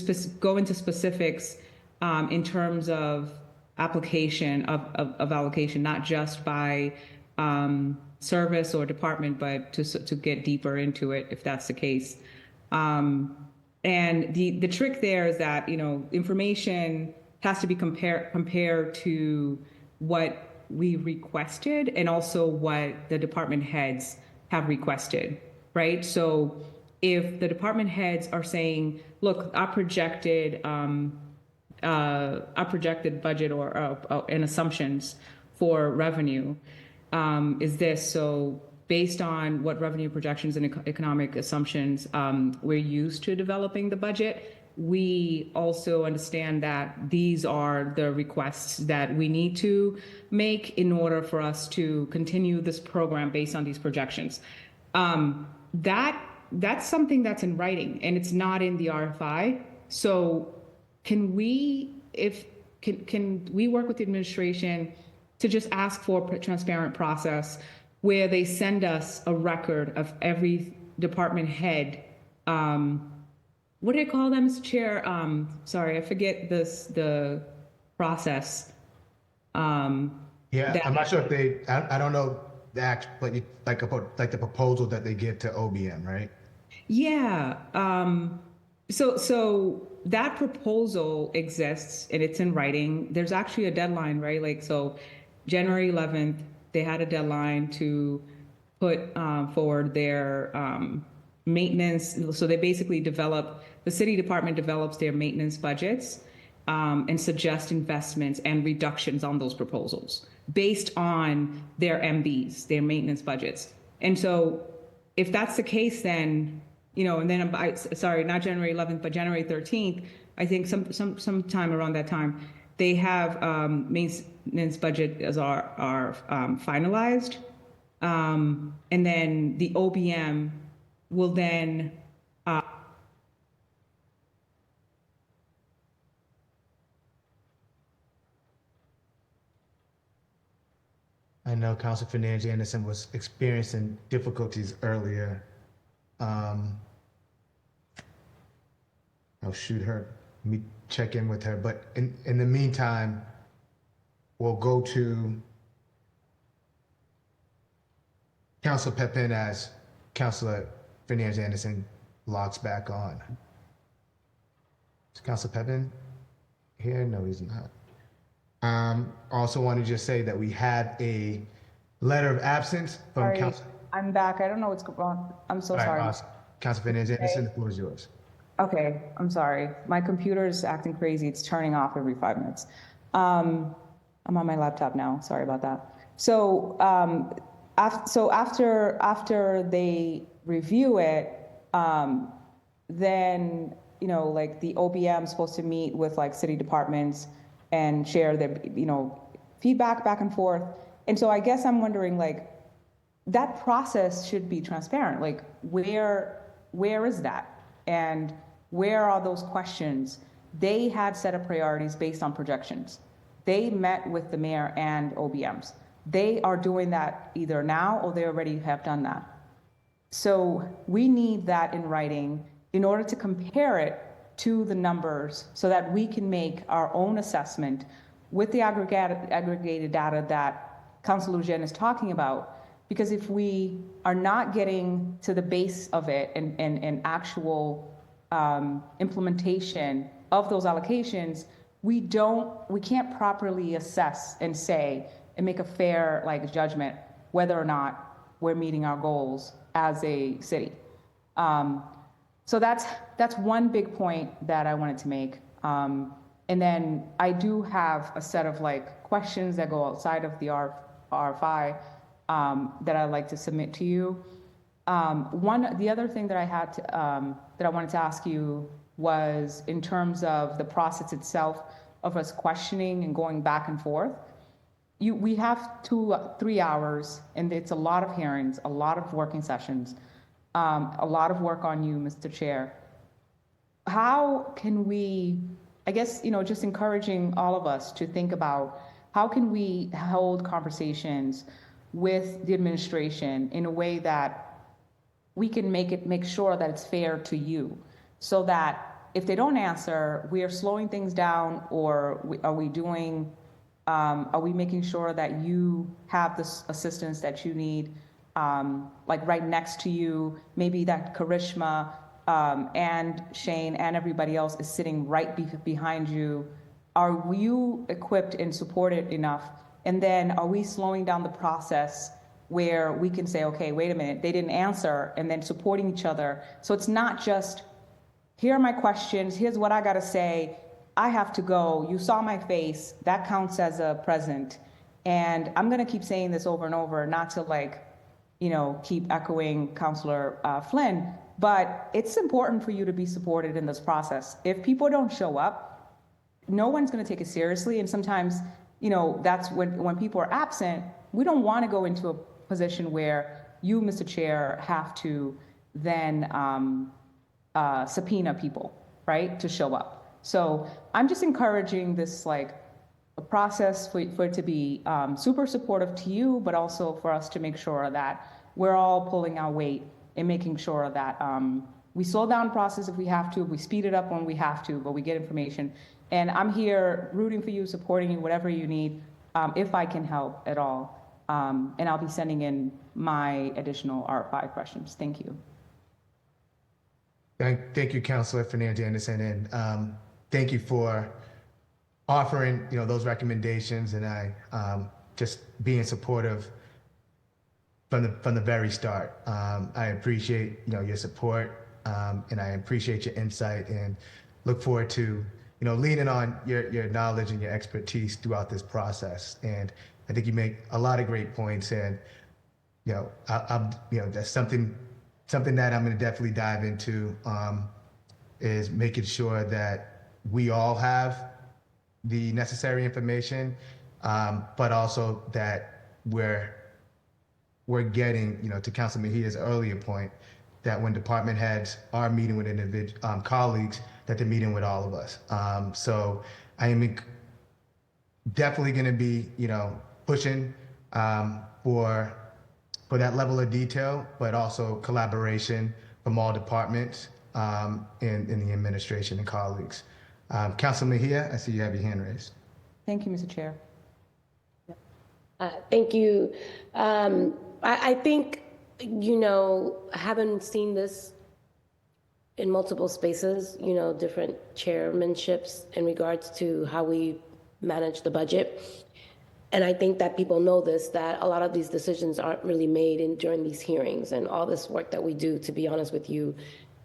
go into specifics in terms of application of allocation, not just by service or department, but to get deeper into it, if that's the case. And the trick there is that, information has to be compared to what we requested and also what the department heads have requested, right? So if the department heads are saying, look, our projected budget or and assumptions for revenue is this. So based on what revenue projections and economic assumptions we're used to developing the budget, we also understand that these are the requests that we need to make in order for us to continue this program based on these projections. That's something that's in writing and it's not in the RFI. So can we work with the administration to just ask for a transparent process where they send us a record of every department head? What do they call them, Mr. Chair? Sorry, I forget the process. I'm not sure if I don't know the act, but like the proposal that they give to OBM, right? Yeah. So that proposal exists and it's in writing. There's actually a deadline, right? Like, so January 11th, they had a deadline to put forward their maintenance. So they basically the city department develops their maintenance budgets and suggest investments and reductions on those proposals. based on their MBs, their maintenance budgets. And so if that's the case, then, and then sorry, not January 11th, but January 13th, I think sometime around that time, they have maintenance budget as are finalized. And then the OBM will then I know Councilor Fernandez Anderson was experiencing difficulties earlier. I'll shoot her, me check in with her, but in the meantime, we'll go to Councilor Pepin as Councilor Fernandez Anderson logs back on. Is Councilor Pepin here? No, he's not. Also want to just say that we have a letter of absence from Sorry, Council. I'm back. I don't know what's going on. I'm so sorry. Awesome. Councilor Fernandez Anderson, the floor is yours. Okay, I'm sorry. My computer is acting crazy. It's turning off every 5 minutes. I'm on my laptop now. Sorry about that. So, after they review it, then like the OBM is supposed to meet with like city departments and share their feedback back and forth. And so I guess I'm wondering, like, that process should be transparent. Like, where is that? And where are those questions? They had set of priorities based on projections. They met with the mayor and OBMs. They are doing that either now or they already have done that. So we need that in writing in order to compare it to the numbers so that we can make our own assessment with the aggregated data that Councilor Lujan is talking about. Because if we are not getting to the base of it and actual implementation of those allocations, we can't properly assess and say and make a fair judgment whether or not we're meeting our goals as a city. So that's one big point that I wanted to make. And then I do have a set of questions that go outside of the RFI that I'd like to submit to you. The other thing that I had to, that I wanted to ask you was in terms of the process itself of us questioning and going back and forth. We have 3 hours, and it's a lot of hearings, a lot of working sessions, a lot of work on you, Mr. Chair. How can we, I guess, just encouraging all of us to think about how can we hold conversations with the administration in a way that we can make sure that it's fair to you, so that if they don't answer, we are slowing things down, or are we making sure that you have the assistance that you need, right next to you, maybe that Karishma and Shane and everybody else is sitting right behind you. Are you equipped and supported enough? And then are we slowing down the process where we can say, okay, wait a minute, they didn't answer, and then supporting each other. So it's not just, here are my questions, here's what I gotta say, I have to go, you saw my face, that counts as a present. And I'm gonna keep saying this over and over, not to keep echoing Councilor Flynn, but it's important for you to be supported in this process. If people don't show up, no one's gonna take it seriously. And sometimes, that's when people are absent, we don't wanna go into a position where you, Mr. Chair, have to then subpoena people, right, to show up. So I'm just encouraging this a process for it to be super supportive to you, but also for us to make sure that we're all pulling our weight and making sure that we slow down the process if we have to, we speed it up when we have to, but we get information. And I'm here rooting for you, supporting you, whatever you need, if I can help at all. And I'll be sending in my additional RFI questions. Thank you. Thank you, Councilor Fernandez Anderson, and thank you for offering those recommendations, and I just being supportive from the very start. I appreciate your support, and I appreciate your insight, and look forward to leaning on your knowledge and your expertise throughout this process. And I think you make a lot of great points, and that's something that I'm going to definitely dive into, is making sure that we all have the necessary information, but also that we're getting, to Councilman Mejia's earlier point, that when department heads are meeting with individual colleagues, that they're meeting with all of us. So I am definitely going to be, pushing for that level of detail, but also collaboration from all departments in the administration and colleagues. Councilman Mejia, I see you have your hand raised. Thank you, Mr. Chair. Thank you. I think, having seen this in multiple spaces, different chairmanships in regards to how we manage the budget. And I think that people know this, that a lot of these decisions aren't really made during these hearings and all this work that we do, to be honest with you.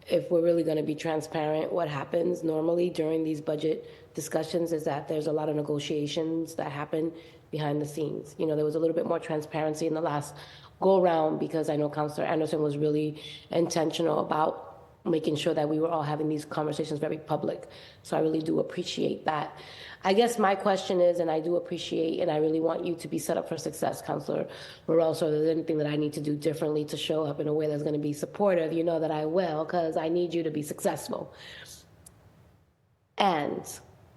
If we're really going to be transparent, what happens normally during these budget discussions is that there's a lot of negotiations that happen behind the scenes. There was a little bit more transparency in the last go around because I know Councilor Anderson was really intentional about making sure that we were all having these conversations very public. So I really do appreciate that. I guess my question is, and I do appreciate, and I really want you to be set up for success, Councilor Burrell, so if there's anything that I need to do differently to show up in a way that's going to be supportive, you know that I will, because I need you to be successful. And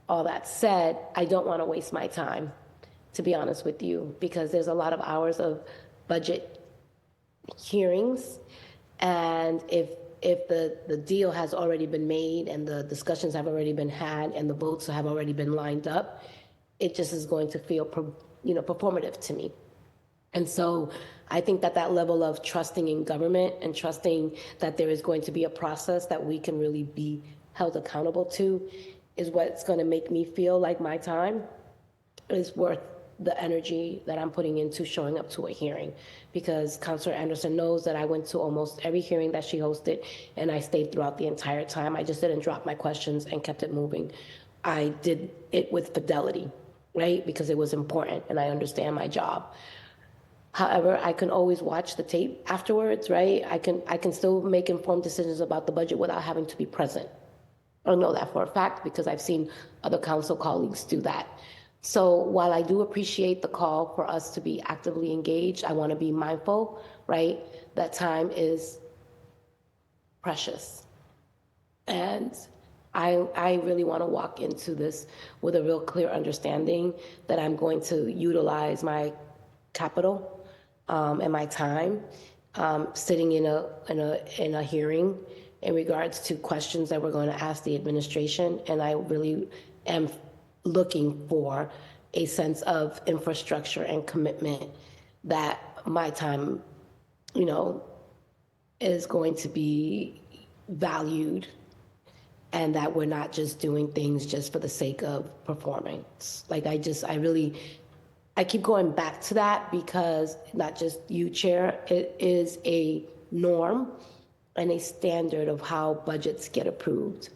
all that said, I don't want to waste my time, to be honest with you, because there's a lot of hours of budget hearings, and if the deal has already been made and the discussions have already been had and the votes have already been lined up, it just is going to feel, performative to me. And so I think that level of trusting in government and trusting that there is going to be a process that we can really be held accountable to is what's going to make me feel like my time is worth the energy that I'm putting into showing up to a hearing, because Councilor Anderson knows that I went to almost every hearing that she hosted and I stayed throughout the entire time. I just didn't drop my questions and kept it moving. I did it with fidelity, right? Because it was important and I understand my job. However, I can always watch the tape afterwards, right? I can still make informed decisions about the budget without having to be present. I know that for a fact because I've seen other council colleagues do that. So while I do appreciate the call for us to be actively engaged, I want to be mindful, right, that time is precious. And I really want to walk into this with a real clear understanding that I'm going to utilize my capital and my time sitting in a hearing in regards to questions that we're going to ask the administration. And I really am looking for a sense of infrastructure and commitment that my time, is going to be valued, and that we're not just doing things just for the sake of performance. I keep going back to that because not just you, Chair, it is a norm and a standard of how budgets get approved.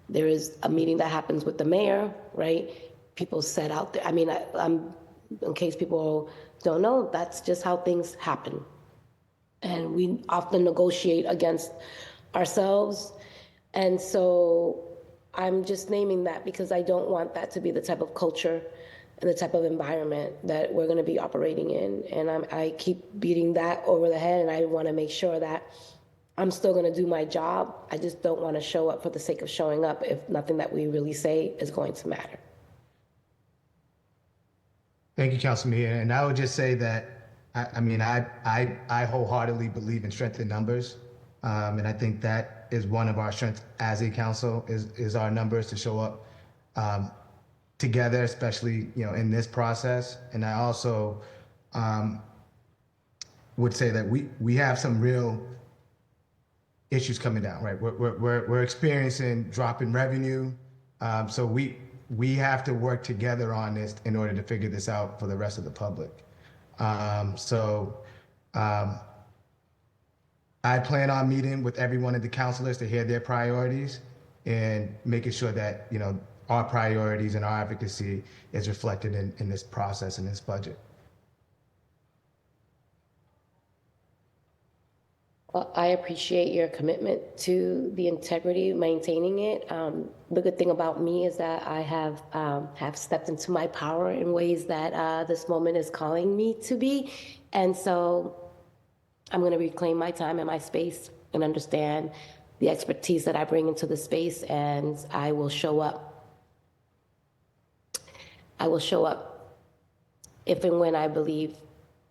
There is a meeting that happens with the mayor, right? People set out there. I mean, in case people don't know, that's just how things happen. And we often negotiate against ourselves. And so I'm just naming that because I don't want that to be the type of culture and the type of environment that we're going to be operating in. And I keep beating that over the head, and I want to make sure that I'm still going to do my job. I just don't want to show up for the sake of showing up if nothing that we really say is going to matter. Thank you, Councilman Mejia. And I would just say that, I wholeheartedly believe in strength in numbers. And I think that is one of our strengths as a council is our numbers to show up together, especially, in this process. And I also would say that we have some real issues coming down, right? We're experiencing drop in revenue. So we have to work together on this in order to figure this out for the rest of the public. I plan on meeting with every one of the councilors to hear their priorities and making sure that, our priorities and our advocacy is reflected in this process and this budget. I appreciate your commitment to the integrity, maintaining it. The good thing about me is that I have stepped into my power in ways that this moment is calling me to be. And so I'm going to reclaim my time and my space and understand the expertise that I bring into the space, and I will show up. I will show up if and when I believe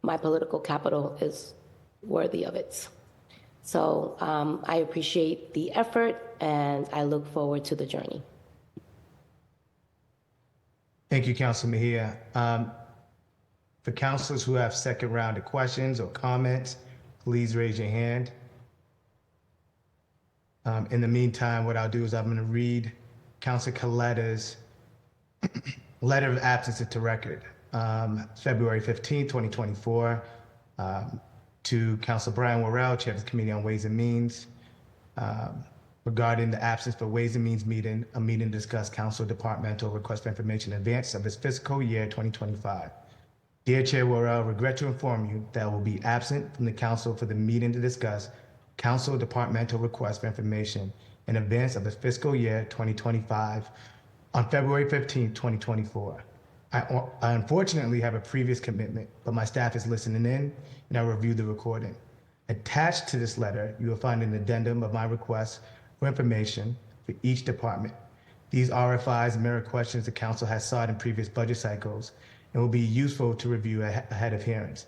my political capital is worthy of it. So I appreciate the effort, and I look forward to the journey. Thank you, Councilor Mejia. For councilors who have second round of questions or comments, please raise your hand. In the meantime, what I'll do is I'm going to read Councilor Coletta's letter of absence into record, February 15, 2024, to Councilor Brian Worrell, Chair of the Committee on Ways and Means, regarding the absence for Ways and Means meeting, a meeting to discuss council departmental request for information in advance of its fiscal year 2025. Dear Chair Worrell, regret to inform you that I will be absent from the council for the meeting to discuss council departmental request for information in advance of the fiscal year 2025 on February 15, 2024. I unfortunately have a previous commitment, but my staff is listening in and I'll review the recording. Attached to this letter, you will find an addendum of my request for information for each department. These RFIs mirror questions the council has sought in previous budget cycles and will be useful to review ahead of hearings.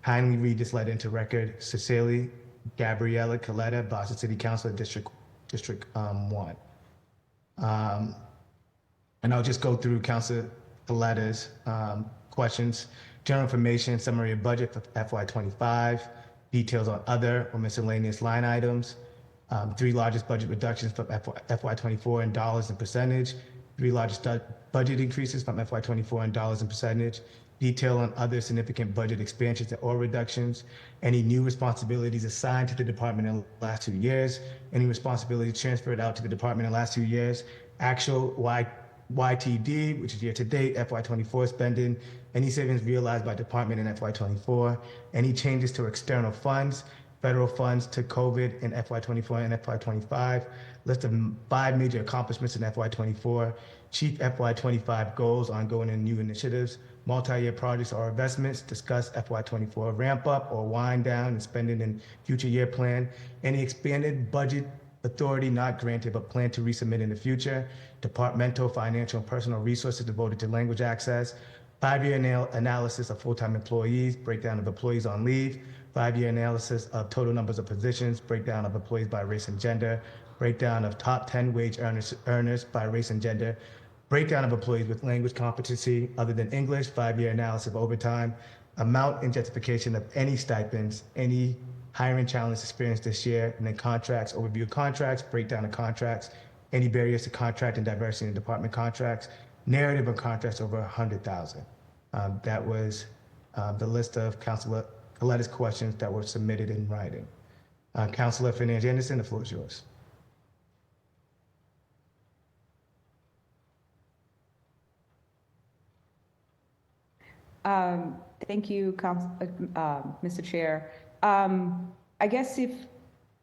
Kindly read this letter into record. Cecilia Gabriella Coletta, Boston City Councilor, District 1. And I'll just go through Councilor Coletta's questions. General information, summary of budget for FY25, details on other or miscellaneous line items, 3 largest budget reductions from FY24 in dollars and percentage, 3 largest budget increases from FY24 in dollars and percentage, detail on other significant budget expansions or reductions, any new responsibilities assigned to the department in the last 2 years, any responsibility transferred out to the department in the last 2 years, actual YTD, which is year to date, FY24 spending, any savings realized by department in FY24, any changes to external funds, federal funds to COVID in FY24 and FY25, list of 5 major accomplishments in FY24, chief FY25 goals, ongoing and new initiatives, multi-year projects or investments, discuss FY24 ramp up or wind down and spending in future year plan, any expanded budget authority not granted but planned to resubmit in the future, departmental, financial, and personal resources devoted to language access, 5-year analysis of full-time employees, breakdown of employees on leave, 5-year analysis of total numbers of positions, breakdown of employees by race and gender, breakdown of top 10 wage earners by race and gender, breakdown of employees with language competency other than English, 5-year analysis of overtime, amount and justification of any stipends, any hiring challenge experienced this year, and then contracts, overview of contracts, breakdown of contracts, any barriers to contract and diversity in department contracts, narrative of contracts over 100,000. That was the list of Councilor Coletta's questions that were submitted in writing. Councilor Fernandez-Anderson, the floor is yours. Thank you, Mr. Chair. I guess if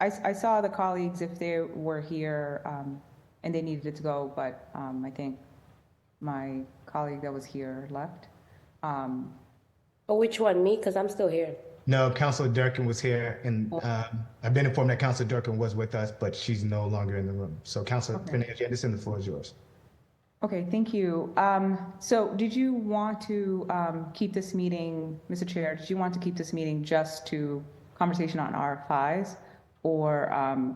I saw the colleagues if they were here and they needed to go, but I think my colleague that was here left. Oh, which one, me? Because I'm still here. No, Councilor Durkin was here, and I've been informed that Councilor Durkin was with us, but she's no longer in the room. So Councilor Fernandez-Anderson, the floor is yours. Okay, thank you. So did you want to keep this meeting, Mr. Chair, did you want to keep this meeting just to conversation on RFIs, or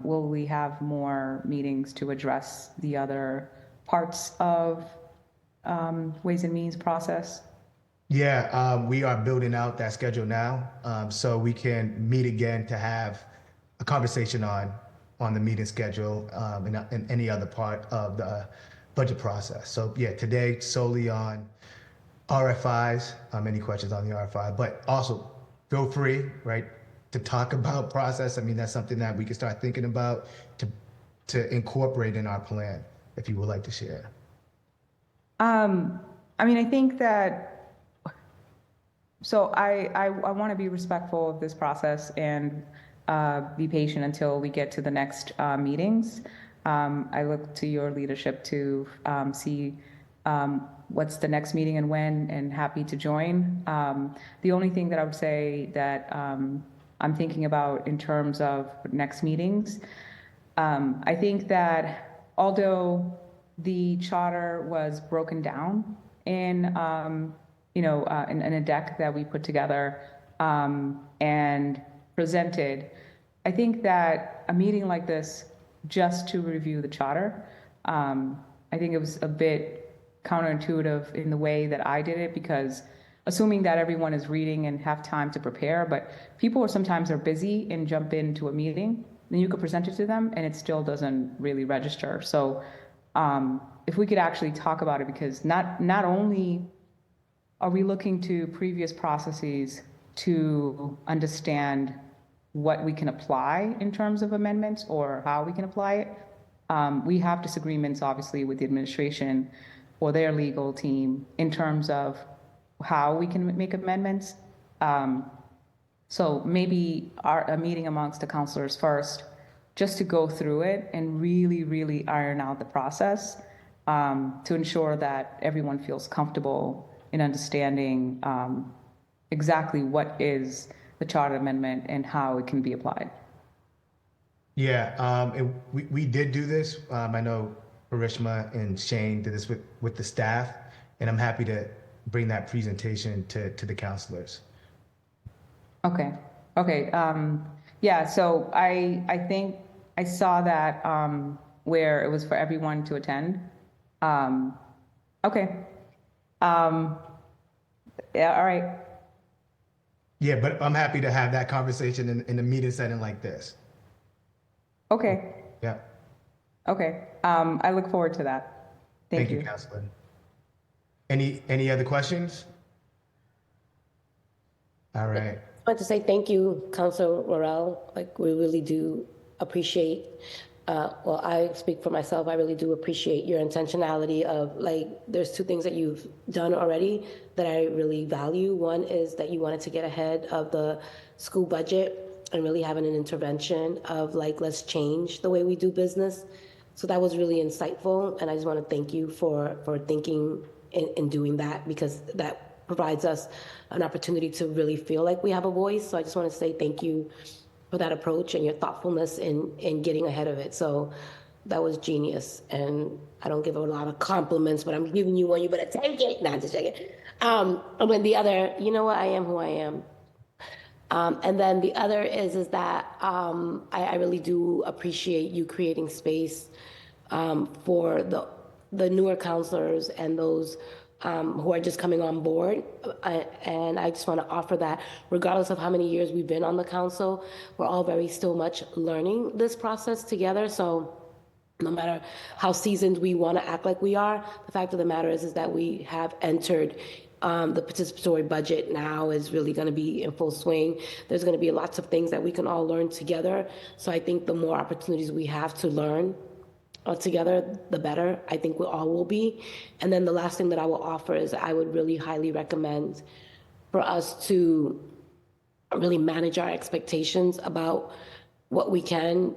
will we have more meetings to address the other parts of Ways and Means process? Yeah, we are building out that schedule now, so we can meet again to have a conversation on the meeting schedule and any other part of the budget process. So yeah, today solely on RFIs, any questions on the RFI, but also feel free, right, to talk about process. I mean, that's something that we can start thinking about to incorporate in our plan, if you would like to share. I mean, I think that, so I want to be respectful of this process, and be patient until we get to the next meetings. I look to your leadership to see what's the next meeting and when, and happy to join. The only thing that I would say that I'm thinking about in terms of next meetings, I think that although the charter was broken down in, in a deck that we put together and presented, I think that a meeting like this, just to review the charter, I think it was a bit counterintuitive in the way that I did it, because assuming that everyone is reading and have time to prepare, but people sometimes are busy and jump into a meeting, then you could present it to them and it still doesn't really register. So if we could actually talk about it, because not only are we looking to previous processes to understand what we can apply in terms of amendments or how we can apply it, we have disagreements obviously with the administration or their legal team in terms of how we can make amendments. So maybe a meeting amongst the counselors first, just to go through it and really, really iron out the process to ensure that everyone feels comfortable in understanding exactly what is the charter amendment and how it can be applied. Yeah, we did do this. I know Karishma and Shane did this with the staff, and I'm happy to bring that presentation to the counselors. Okay. Yeah, so I think I saw that where it was for everyone to attend. Okay. Yeah, all right. Yeah, but I'm happy to have that conversation in a meeting setting like this. Okay. Yeah. Okay. I look forward to that. Thank you. Councilor. Any other questions? All right. I want to say thank you, Councilor Worrell. Like, we really do appreciate, well, I speak for myself, I really do appreciate your intentionality of, like, there's two things that you've done already that I really value. One is that you wanted to get ahead of the school budget and really having an intervention of, like, let's change the way we do business. So that was really insightful, and I just want to thank you for thinking and doing that, because that provides us an opportunity to really feel like we have a voice. So I just want to say thank you for that approach and your thoughtfulness in getting ahead of it. So that was genius. And I don't give a lot of compliments, but I'm giving you one. You better take it. Not just take it. And then the other, you know what? I am who I am. And then the other is that I really do appreciate you creating space for the newer counselors and those who are just coming on board. And I just want to offer that regardless of how many years we've been on the council, we're all very still much learning this process together. So no matter how seasoned we want to act like we are, the fact of the matter is that we have entered the participatory budget now is really going to be in full swing. There's going to be lots of things that we can all learn together. So I think the more opportunities we have to learn together, the better I think we all will be. And then the last thing that I will offer is I would really highly recommend for us to really manage our expectations about what we can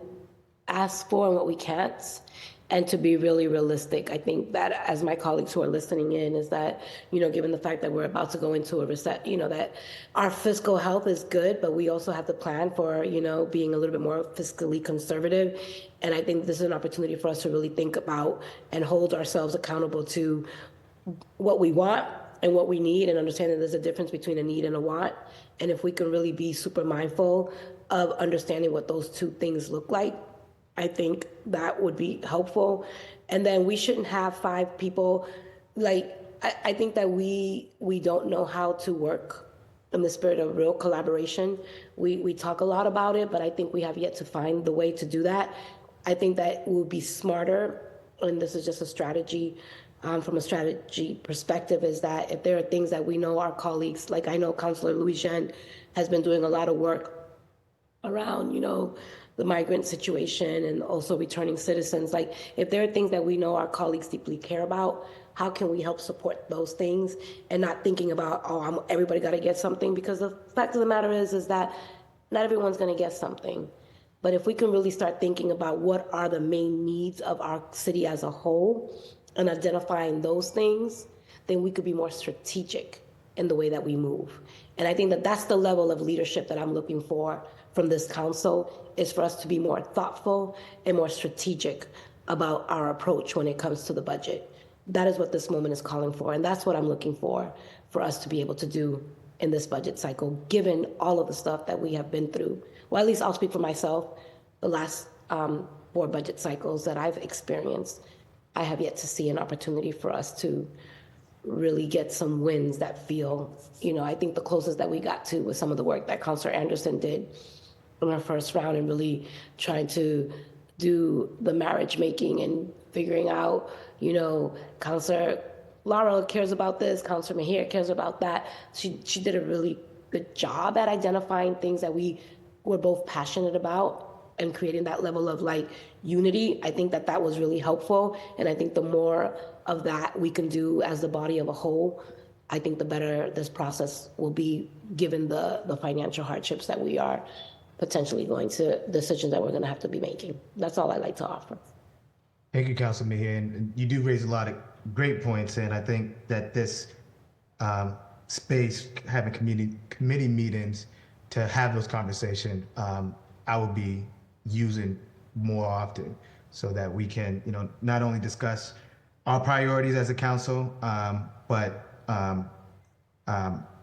ask for and what we can't, and to be really realistic. I think that as my colleagues who are listening in is that, given the fact that we're about to go into a reset, that our fiscal health is good, but we also have to plan for, being a little bit more fiscally conservative. And I think this is an opportunity for us to really think about and hold ourselves accountable to what we want and what we need, and understand that there's a difference between a need and a want. And if we can really be super mindful of understanding what those two things look like, I think that would be helpful. And then we shouldn't have 5 people. Like, I think that we don't know how to work in the spirit of real collaboration. We talk a lot about it, but I think we have yet to find the way to do that. I think that it would be smarter, and this is just a strategy, from a strategy perspective, is that if there are things that we know our colleagues, like I know Councilor Louis-Jean has been doing a lot of work around, the migrant situation and also returning citizens. Like, if there are things that we know our colleagues deeply care about, how can we help support those things, and not thinking about, everybody got to get something? Because the fact of the matter is that not everyone's going to get something. But if we can really start thinking about what are the main needs of our city as a whole and identifying those things, then we could be more strategic in the way that we move. And I think that that's the level of leadership that I'm looking for from this council, is for us to be more thoughtful and more strategic about our approach when it comes to the budget. That is what this moment is calling for, and that's what I'm looking for us to be able to do in this budget cycle, given all of the stuff that we have been through. Well, at least I'll speak for myself. The last 4 budget cycles that I've experienced, I have yet to see an opportunity for us to really get some wins that feel, I think the closest that we got to was some of the work that Councilor Anderson did in her first round, and really trying to do the marriage making and figuring out, Councilor Laura cares about this, Councilor Mejia cares about that. She did a really good job at identifying things that we were both passionate about and creating that level of unity. I think that was really helpful. And I think the more of that we can do as the body of a whole, I think the better this process will be, given the financial hardships that we are potentially going to, decisions that we're going to have to be making. That's all I'd like to offer. Thank you, Councilor Mejia. And you do raise a lot of great points, and I think that this space, having committee meetings to have those conversations, I will be using more often, so that we can, not only discuss our priorities as a council, but our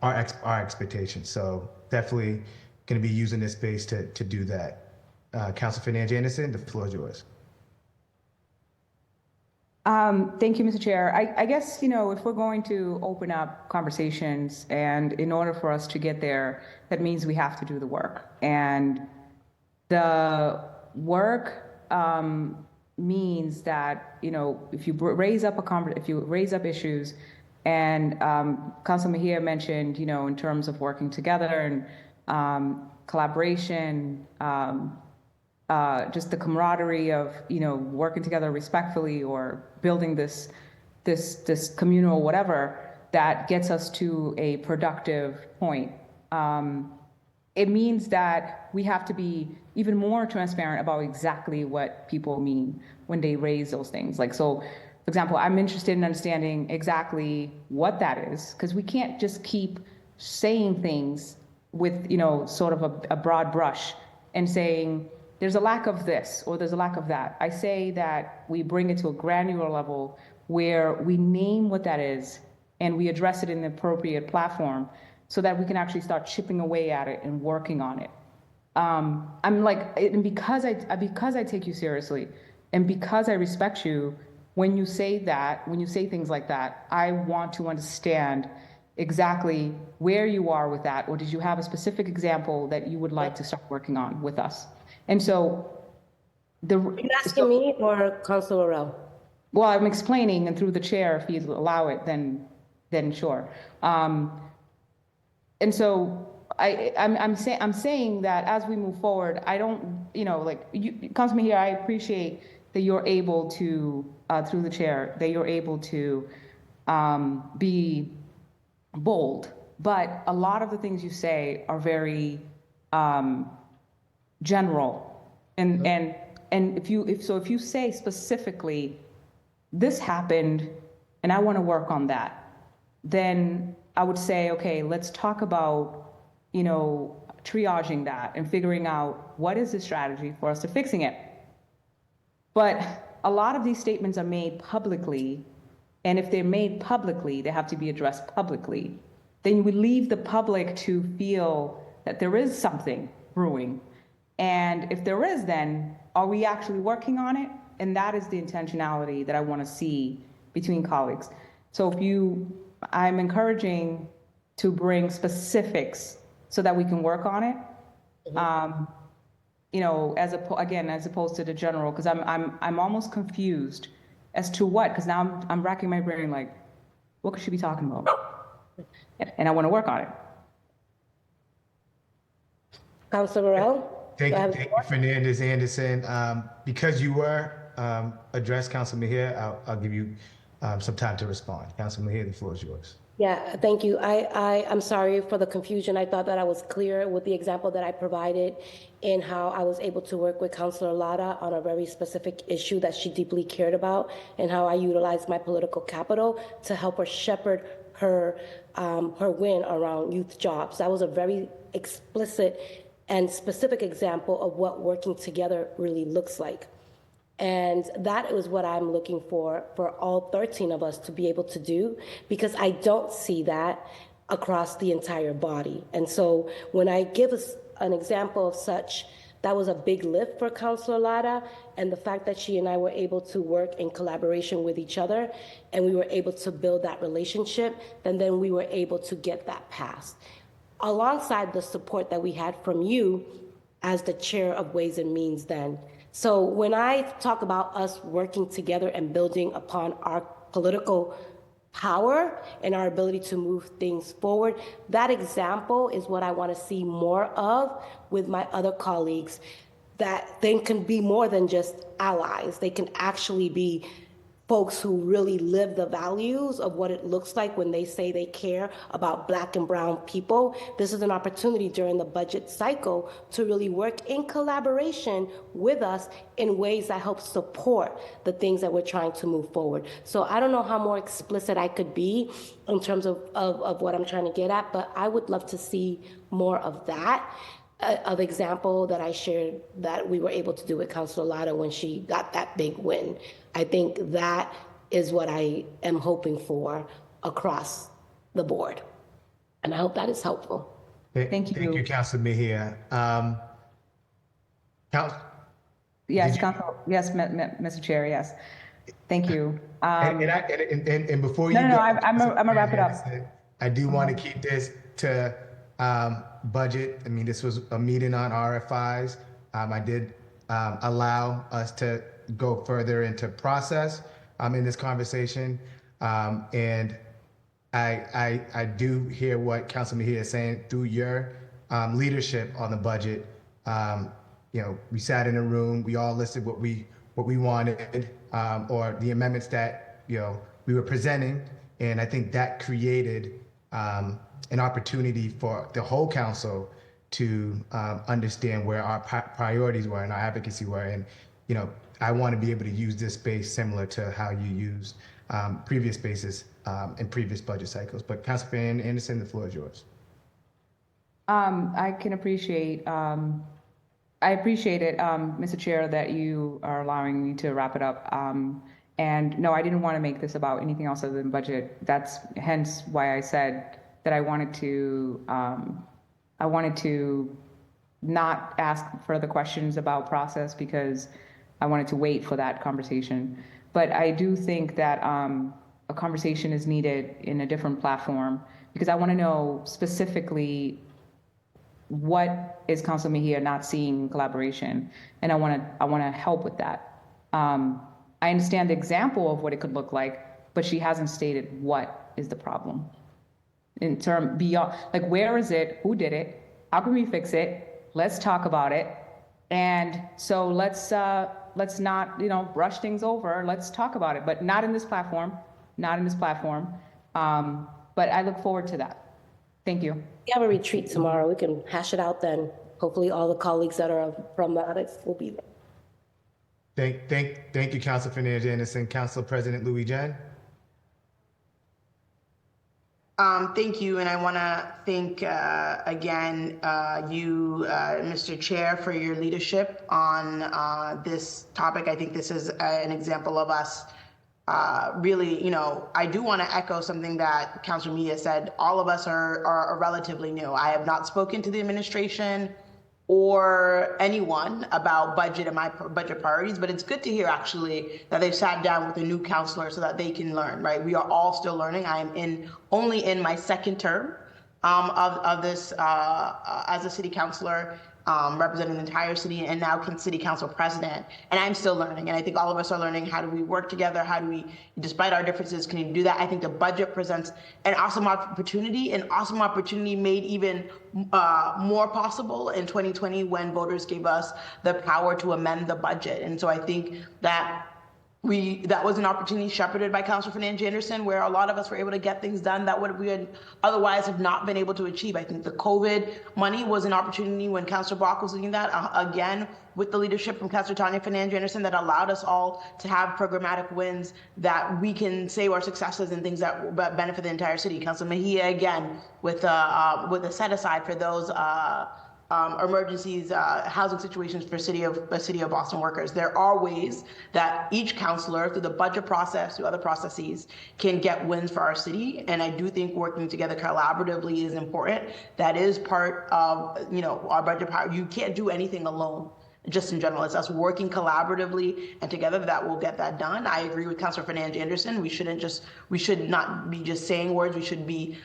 expectations. So definitely going to be using this space to do that. Councilor Fernandez Anderson, the floor is yours. Thank you, Mr. Chair. I guess, if we're going to open up conversations, and in order for us to get there, that means we have to do the work. And the work means that, if you raise up issues, and Councilor Mejia mentioned, in terms of working together and collaboration, just the camaraderie of, working together respectfully, or building this communal whatever that gets us to a productive point. It means that we have to be even more transparent about exactly what people mean when they raise those things. So, for example, I'm interested in understanding exactly what that is, because we can't just keep saying things with, sort of a broad brush and saying, there's a lack of this or there's a lack of that. I say that we bring it to a granular level where we name what that is and we address it in the appropriate platform, so that we can actually start chipping away at it and working on it. And because I take you seriously, and because I respect you, when you say things like that, I want to understand exactly where you are with that, or did you have a specific example that you would like to start working on with us? And so, Are you asking me or Councilor Rowe? Well, I'm explaining, and through the chair, if you allow it, then sure. And so I'm saying that as we move forward, I don't, Councilman here, I appreciate that you're able to, through the chair, that you're able to be bold, but a lot of the things you say are very general, and if you say specifically, this happened, and I want to work on that, then I would say, okay, let's talk about, triaging that and figuring out what is the strategy for us to fixing it. But a lot of these statements are made publicly, and if they're made publicly, they have to be addressed publicly. Then we leave the public to feel that there is something brewing. And if there is, then are we actually working on it? And that is the intentionality that I want to see between colleagues. So I'm encouraging to bring specifics so that we can work on it. As opposed to the general, because I'm almost confused as to what, because now I'm racking my brain like, what could she be talking about? And I want to work on it. Councilor Morel? Thank you, Fernandez Anderson. Because you were addressed, Councilor Mejia, I'll give you some time to respond. Councilor Mejia, the floor is yours. Yeah, thank you. I'm sorry for the confusion. I thought that I was clear with the example that I provided in how I was able to work with Councilor Lara on a very specific issue that she deeply cared about, and how I utilized my political capital to help her shepherd her win around youth jobs. That was a very explicit and specific example of what working together really looks like. And that is what I'm looking for all 13 of us to be able to do, because I don't see that across the entire body. And so when I give us an example of such, that was a big lift for Councilor Lara, and the fact that she and I were able to work in collaboration with each other, and we were able to build that relationship, and then we were able to get that passed. Alongside the support that we had from you as the chair of Ways and Means then. So when I talk about us working together and building upon our political power and our ability to move things forward, that example is what I want to see more of with my other colleagues, that they can be more than just allies. They can actually be folks who really live the values of what it looks like when they say they care about Black and brown people. This is an opportunity during the budget cycle to really work in collaboration with us in ways that help support the things that we're trying to move forward. So I don't know how more explicit I could be in terms of what I'm trying to get at, but I would love to see more of that. Of example that I shared that we were able to do with Councilor Lara when she got that big win. I think that is what I am hoping for across the board. And I hope that is helpful. Thank you. Thank you, Councilor Mejia. Yes, Council. Yes, Mr. Chair. Yes. Thank you. And before you No, go, I'm gonna wrap it up. I do want to keep this to budget. I mean, this was a meeting on RFIs. I did allow us to go further into process in this conversation. And I do hear what Councilman Mejia is saying through your leadership on the budget. You know, we sat in a room, we all listed what we wanted, or the amendments that, you know, we were presenting. And I think that created an opportunity for the whole council to understand where our priorities were and our advocacy were. And, you know, I want to be able to use this space similar to how you used previous spaces in previous budget cycles. But Councilman Anderson, the floor is yours. I can appreciate, I appreciate it, Mr. Chair, that you are allowing me to wrap it up. And no, I didn't want to make this about anything else other than budget. That's hence why I said that I wanted to not ask further questions about process, because I wanted to wait for that conversation. But I do think that a conversation is needed in a different platform, because I want to know specifically what is Council Mejia not seeing in collaboration, and I want to help with that. I understand the example of what it could look like, but she hasn't stated what is the problem. In term beyond, like, where is it? Who did it? How can we fix it? Let's talk about it. And so let's not, you know, brush things over. Let's talk about it, but not in this platform, not in this platform. But I look forward to that. Thank you. We have a retreat tomorrow. We can hash it out then. Hopefully all the colleagues that are from the audits will be there. Thank you, Councilor Fernandez Anderson. Council President Louis Jen. Thank you, and I want to thank again you, Mr. Chair, for your leadership on this topic. I think this is an example of us really, you know, I do want to echo something that Councilor Mejia said. All of us are relatively new. I have not spoken to the administration or anyone about budget and my budget priorities, but it's good to hear actually that they've sat down with a new counselor so that they can learn, right? We are all still learning. I am only in my second term of this as a city councilor, representing the entire city, and now city council president. And I'm still learning. And I think all of us are learning, how do we work together? How do we, despite our differences, can you do that? I think the budget presents an awesome opportunity made even more possible in 2020 when voters gave us the power to amend the budget. And so I think that that was an opportunity shepherded by Councilor Fernandez Anderson, where a lot of us were able to get things done that we would otherwise have not been able to achieve. I think the COVID money was an opportunity when Councilor Brock was leading that, again, with the leadership from Councilor Tanya Fernandez Anderson, that allowed us all to have programmatic wins that we can say were successes and things that benefit the entire city. Councilor Mejia, again, with a set aside for those emergencies, housing situations for city of Boston workers. There are ways that each councillor, through the budget process, through other processes, can get wins for our city. And I do think working together collaboratively is important. That is part of, our budget power. You can't do anything alone. Just in general, it's us working collaboratively and together that will get that done. I agree with Councilor Fernandez Anderson. We should not be just saying words. We should be,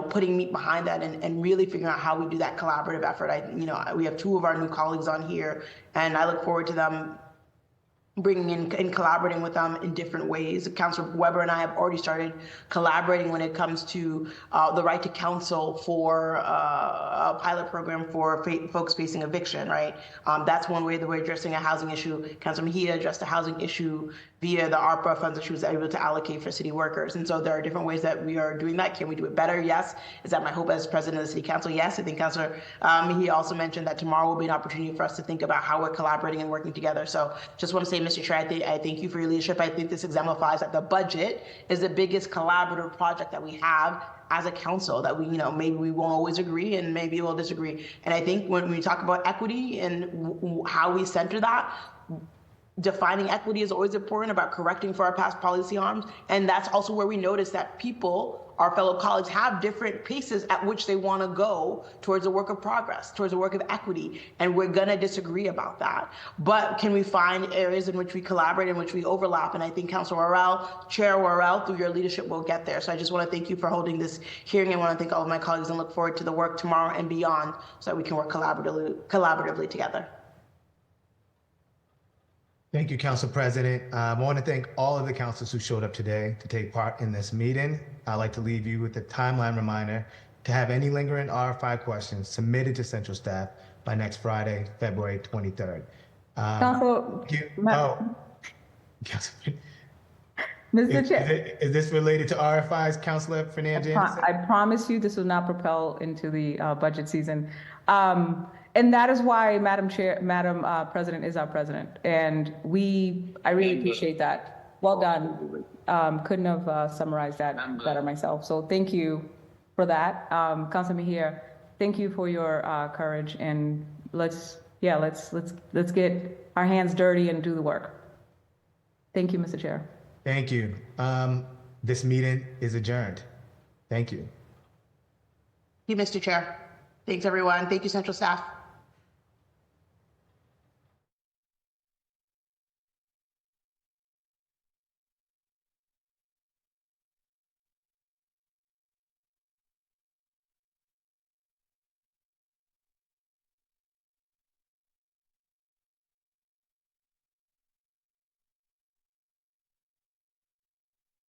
putting meat behind that and really figuring out how we do that collaborative effort. We have 2 of our new colleagues on here, and I look forward to them bringing in and collaborating with them in different ways. Councilor Weber and I have already started collaborating when it comes to the right to counsel for a pilot program for folks facing eviction, right? That's one way that we're addressing a housing issue. Councilor Mejia addressed a housing issue via the ARPA funds that she was able to allocate for city workers. And so there are different ways that we are doing that. Can we do it better? Yes. Is that my hope as president of the city council? Yes. I think Councilor Mejia also mentioned that tomorrow will be an opportunity for us to think about how we're collaborating and working together. So just want to say, Mr. Chair, I thank you for your leadership. I think this exemplifies that the budget is the biggest collaborative project that we have as a council, that we, maybe we won't always agree and maybe we'll disagree. And I think when we talk about equity and how we center that, defining equity is always important, about correcting for our past policy harms. And that's also where we notice that people, our fellow colleagues, have different paces at which they want to go towards a work of progress, towards a work of equity. And we're going to disagree about that. But can we find areas in which we collaborate, in which we overlap? And I think Councilor Worrell, Chair Worrell, through your leadership, will get there. So I just want to thank you for holding this hearing. I want to thank all of my colleagues and look forward to the work tomorrow and beyond so that we can work collaboratively together. Thank you, Council President. I want to thank all of the councilors who showed up today to take part in this meeting. I'd like to leave you with a timeline reminder to have any lingering RFI questions submitted to central staff by next Friday, February 23rd. Mr. Chair. Is this related to RFIs, Councilor Fernandez? I promise you this will not propel into the budget season. And that is why Madam President is our president. And I really appreciate that. Well done. Couldn't have summarized that better myself. So thank you for that. Councilor Mejia, thank you for your courage, and let's get our hands dirty and do the work. Thank you, Mr. Chair. Thank you. This meeting is adjourned. Thank you. Thank you, Mr. Chair. Thanks, everyone. Thank you, Central Staff.